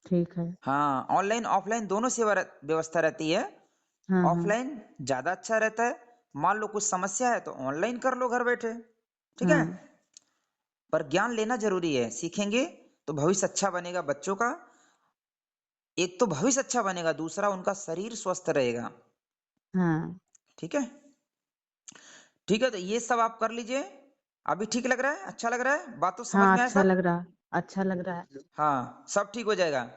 ठीक है। हाँ, ऑनलाइन ऑफलाइन दोनों व्यवस्था रहती है। हाँ हाँ ऑफलाइन ज्यादा अच्छा रहता है। मान लो कुछ समस्या है तो ऑनलाइन कर लो घर बैठे। ठीक है। हाँ पर ज्ञान लेना जरूरी है, सीखेंगे तो भविष्य अच्छा बनेगा बच्चों का। एक तो भविष्य अच्छा बनेगा, दूसरा उनका शरीर स्वस्थ रहेगा। हाँ ठीक है। ठीक है, तो ये सब आप कर लीजिए। अभी ठीक लग रहा है? अच्छा लग रहा है? बात तो समझ हाँ में आया अच्छा सब? लग रहा। अच्छा लग रहा है। हाँ, सब ठीक हो जाएगा।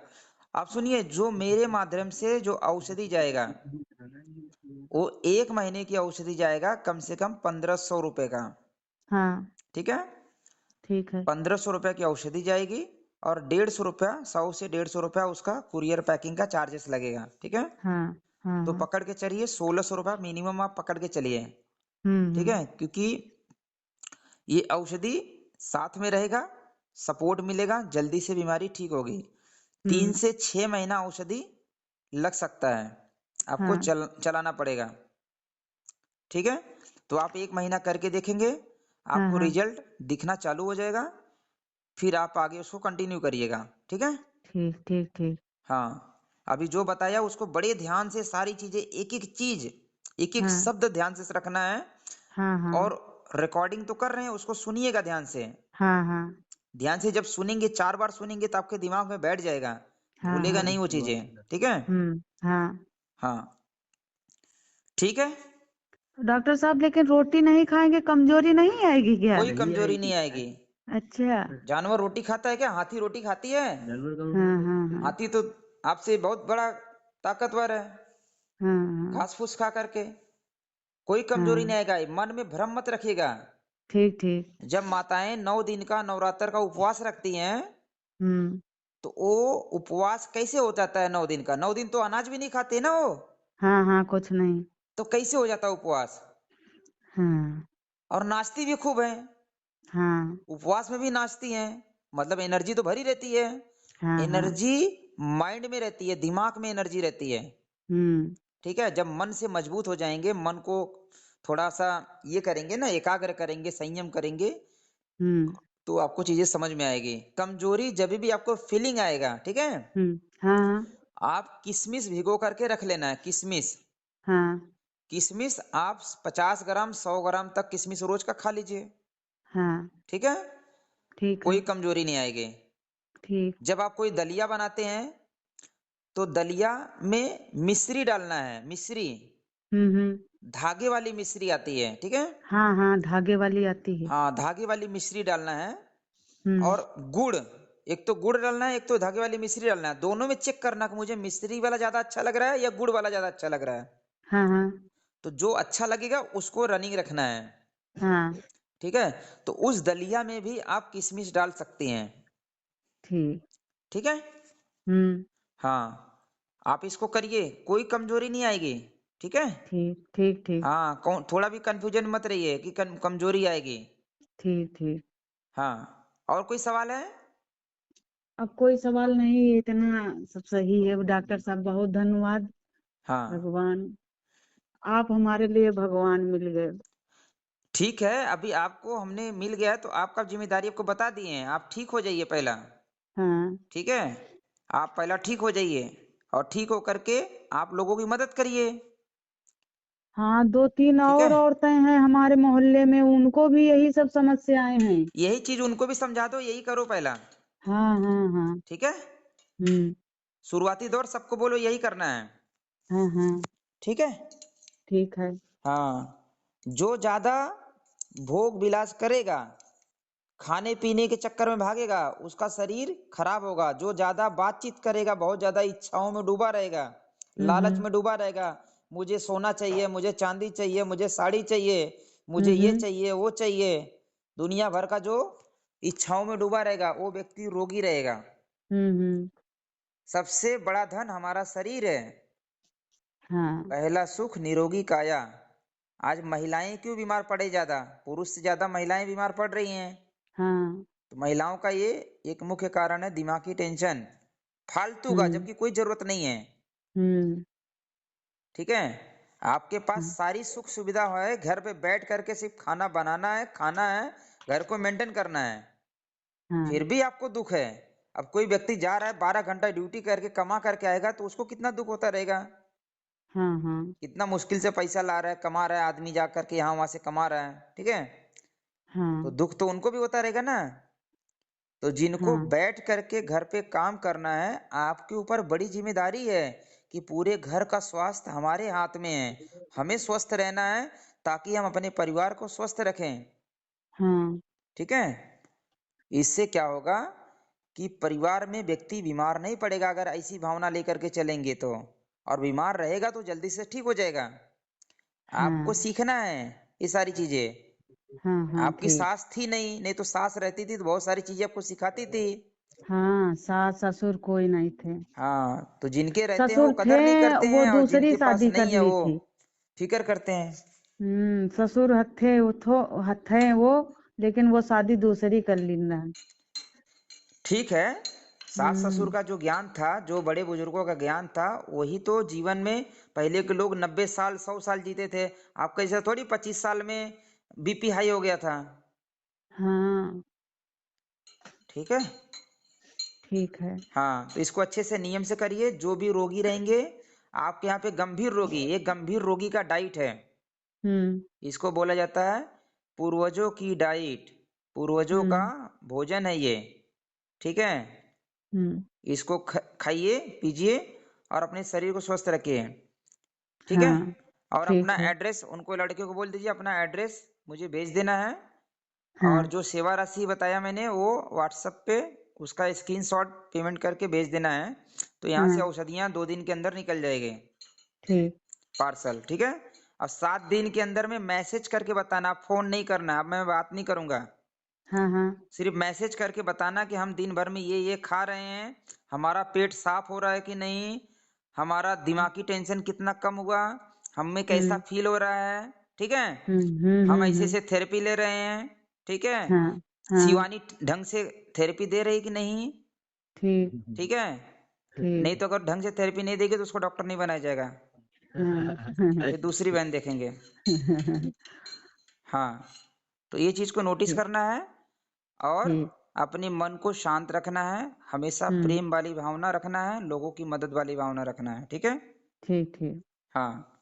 आप सुनिए, जो मेरे माध्यम से जो औषधि जाएगा, वो 1 महीने की औषधि जाएगा, कम से कम 1500 रुपए का। हाँ ठीक है, ठीक है। 1500 रुपए की औषधि जाएगी, और 150 रुपया, 100 से 150 रुपया उसका कुरियर पैकिंग का चार्जेस लगेगा। ठीक है, हाँ हाँ तो हाँ। पकड़ के चलिए 1600 रुपया मिनिमम आप पकड़ के चलिए। ठीक हम्म। है, क्योंकि ये औषधि साथ में रहेगा, सपोर्ट मिलेगा, जल्दी से बीमारी ठीक होगी। 3 से 6 महीना औषधि लग सकता है, आपको हाँ चलाना पड़ेगा। ठीक है, तो आप 1 महीना करके देखेंगे, हाँ आपको हाँ। रिजल्ट दिखना चालू हो जाएगा, फिर आप आगे उसको कंटिन्यू करिएगा। ठीक है, ठीक ठीक ठीक। हाँ, अभी जो बताया उसको बड़े ध्यान से, सारी चीजें, एक एक चीज, एक एक हाँ शब्द ध्यान से रखना है। हाँ हाँ और रिकॉर्डिंग तो कर रहे हैं, उसको सुनिएगा ध्यान से। हाँ हाँ ध्यान से जब सुनेंगे, 4 बार सुनेंगे, तो आपके दिमाग में बैठ जाएगा, हाँ भूलेगा हाँ। नहीं वो चीजें। ठीक है, हाँ। हाँ, ठीक है, डॉक्टर साहब लेकिन रोटी नहीं खाएंगे कमजोरी नहीं आएगी क्या? कोई कमजोरी नहीं आएगी। अच्छा। जानवर रोटी खाता है क्या? हाथी रोटी खाती है? हाँ हाँ हाँ हाथी तो आपसे बहुत बड़ा ताकतवर है, हाँ घास फूस खा करके। कोई कमजोरी हाँ। नहीं आएगा, मन में भ्रम मत रखिएगा। ठीक ठीक। जब माताएं 9 दिन का नवरात्र का उपवास रखती हैं, हम्म। तो वो उपवास कैसे हो जाता है? 9 दिन का, 9 दिन तो अनाज भी नहीं खाते ना वो, हाँ हाँ कुछ नहीं। तो कैसे हो जाता है उपवास? हाँ और नाचती भी खूब है, हाँ उपवास में भी नाचती हैं, मतलब एनर्जी तो भरी रहती है। हाँ हाँ। एनर्जी माइंड में रहती है, दिमाग में एनर्जी रहती है। हम्म ठीक है, जब मन से मजबूत हो जाएंगे, मन को थोड़ा सा ये करेंगे ना, एकाग्र करेंगे, संयम करेंगे, हम्म तो आपको चीजें समझ में आएगी। कमजोरी जब भी आपको फीलिंग आएगा, ठीक है, हाँ आप किशमिश भिगो करके रख लेना है। किशमिश, हाँ किशमिश आप 50 ग्राम, 100 ग्राम तक किशमिश रोज का खा लीजिए। हाँ। ठीक है, ठीक है। कोई कमजोरी नहीं आएगी। ठीक। जब आप कोई दलिया बनाते हैं, तो दलिया में मिश्री डालना है, मिश्री, हम्म। धागे वाली मिश्री आती है। ठीक है, हाँ हाँ धागे वाली आती है। हाँ, धागे वाली मिश्री डालना है। हम्म। और गुड़, एक तो गुड़ डालना है, एक तो धागे वाली मिश्री डालना है। दोनों में चेक करना कि मुझे मिश्री वाला ज्यादा अच्छा लग रहा है या गुड़ वाला ज्यादा अच्छा लग रहा है। हाँ हाँ तो जो अच्छा लगेगा उसको रनिंग रखना है। हाँ। ठीक है, तो उस दलिया में भी आप किशमिश डाल सकते हैं। ठीक। ठीक है, हम्म। हाँ, आप इसको करिए, कोई कमजोरी नहीं आएगी। ठीक है, ठीक ठीक ठीक। हाँ, कौन थोड़ा भी कंफ्यूजन मत रहिए कि कमजोरी आएगी। ठीक ठीक। हाँ, और कोई सवाल है? अब कोई सवाल नहीं, इतना सब सही है डॉक्टर साहब, बहुत धन्यवाद। हाँ, भगवान, आप हमारे लिए भगवान मिल गए। ठीक है, अभी आपको हमने मिल गया है, तो आपका जिम्मेदारी आपको बता दिए हैं, आप ठीक हो जाइए पहला। हाँ ठीक है, आप पहला ठीक हो जाइए, और ठीक हो करके आप लोगों की मदद करिए। हाँ, दो तीन ठीक है, और औरतें हैं हमारे मोहल्ले में, उनको भी यही सब समस्याएं हैं। यही चीज उनको भी समझा दो, यही करो पहला। हाँ हाँ हाँ। ठीक है, हम्म। शुरुआती दौर सबको बोलो यही करना है। हाँ हाँ। ठीक है, ठीक है। हाँ, जो ज्यादा भोग विलास करेगा, खाने पीने के चक्कर में भागेगा, उसका शरीर खराब होगा। जो ज्यादा बातचीत करेगा, बहुत ज्यादा इच्छाओं में डूबा रहेगा, लालच हम्म में डूबा रहेगा, मुझे सोना चाहिए, मुझे चांदी चाहिए, मुझे साड़ी चाहिए, मुझे ये हम्म चाहिए, वो चाहिए, दुनिया भर का जो इच्छाओं में डूबा रहेगा, वो व्यक्ति रोगी रहेगा। हम्म। सबसे बड़ा धन हमारा शरीर है, हाँ पहला सुख निरोगी काया। आज महिलाएं क्यों बीमार पड़े? ज्यादा पुरुष से ज्यादा महिलाएं बीमार पड़ रही हैं। हाँ। तो महिलाओं का ये एक मुख्य कारण है, दिमागी टेंशन, फालतू का, हम्म जबकि कोई जरूरत नहीं है। हम्म। ठीक है, आपके पास हाँ सारी सुख सुविधा है, घर पे बैठ करके सिर्फ खाना बनाना है, खाना है, घर को मेंटेन करना है, फिर हाँ भी आपको दुख है। अब कोई व्यक्ति जा रहा है 12 घंटा ड्यूटी करके कमा करके आएगा, तो उसको कितना दुख होता रहेगा। हाँ हाँ कितना मुश्किल से पैसा ला रहा है, कमा रहा है आदमी, जा करके यहाँ वहां से कमा रहा है। ठीक है, तो हाँ दुख तो उनको भी होता रहेगा ना। तो जिनको हाँ बैठ करके घर पे काम करना है, आपके ऊपर बड़ी जिम्मेदारी है कि पूरे घर का स्वास्थ्य हमारे हाथ में है। हमें स्वस्थ रहना है, ताकि हम अपने परिवार को स्वस्थ रखें। हाँ। ठीक है, इससे क्या होगा कि परिवार में व्यक्ति बीमार नहीं पड़ेगा अगर ऐसी भावना लेकर के चलेंगे तो, और बीमार रहेगा तो जल्दी से ठीक हो जाएगा। आपको हाँ सीखना है ये सारी चीजें। हाँ हाँ आपकी ठीक। सास थी नहीं तो सास रहती थी तो बहुत सारी चीजें आपको सिखाती थी। हाँ सास ससुर कोई नहीं थे। हाँ, तो जिनके रहते हैं वो ससुर थे, कदर नहीं करते वो हैं, और दूसरी जिनके पास शादी कर नहीं है ली वो थी। फिक्र करते हैं। ससुर हथे उथो हथे वो, लेकिन वो शादी दूसरी कर ली ना। ठीक है, सास ससुर हम्म का जो ज्ञान था, जो बड़े बुजुर्गों का ज्ञान था, वही तो जीवन में पहले के लोग 90 साल 100 साल जीते थे। आपका ऐसा थोड़ी 25 साल में बीपी हाई हो गया था। हाँ ठीक है। ठीक है। हाँ, तो इसको अच्छे से नियम से करिए। जो भी रोगी रहेंगे आपके यहाँ पे, गंभीर रोगी, एक गंभीर रोगी का डाइट है, हम्म इसको बोला जाता है पूर्वजों की डाइट, पूर्वजों का हम्म भोजन है ये। ठीक है, हम्म इसको खाइए पीजिए और अपने शरीर को स्वस्थ रखिए। ठीक है। हाँ और ठीक अपना है। एड्रेस उनको, लड़के को बोल दीजिए अपना एड्रेस मुझे भेज देना है। और हाँ जो सेवा राशि बताया मैंने वो व्हाट्सएप पे उसका स्क्रीनशॉट पेमेंट करके भेज देना है। तो यहाँ से हाँ औषधियाँ 2 दिन के अंदर निकल जाएंगे, ठीक। पार्सल। ठीक है। और 7 दिन के अंदर में मैसेज करके बताना, आप फोन नहीं करना, अब मैं बात नहीं करूंगा। हाँ हाँ सिर्फ मैसेज करके बताना कि हम दिन भर में ये खा रहे हैं, हमारा पेट साफ हो रहा है कि नहीं, हमारा दिमागी टेंशन कितना कम हुआ, हम में कैसा हम्म फील हो रहा है। ठीक है। हम ऐसे से थेरेपी ले रहे हैं। ठीक है। हाँ हाँ शिवानी ढंग से थेरेपी दे रही कि नहीं। ठीक ठीक है। ठीक। नहीं तो अगर ढंग से थेरेपी नहीं देगी तो उसको डॉक्टर नहीं बनाया जाएगा, हाँ फिर दूसरी बहन देखेंगे। हाँ, तो ये चीज को नोटिस ठीक करना है। और ठीक। अपने मन को शांत रखना है, हमेशा हम्म प्रेम वाली भावना रखना है, लोगों की मदद वाली भावना रखना है। ठीक है। ठीक ठीक। हाँ।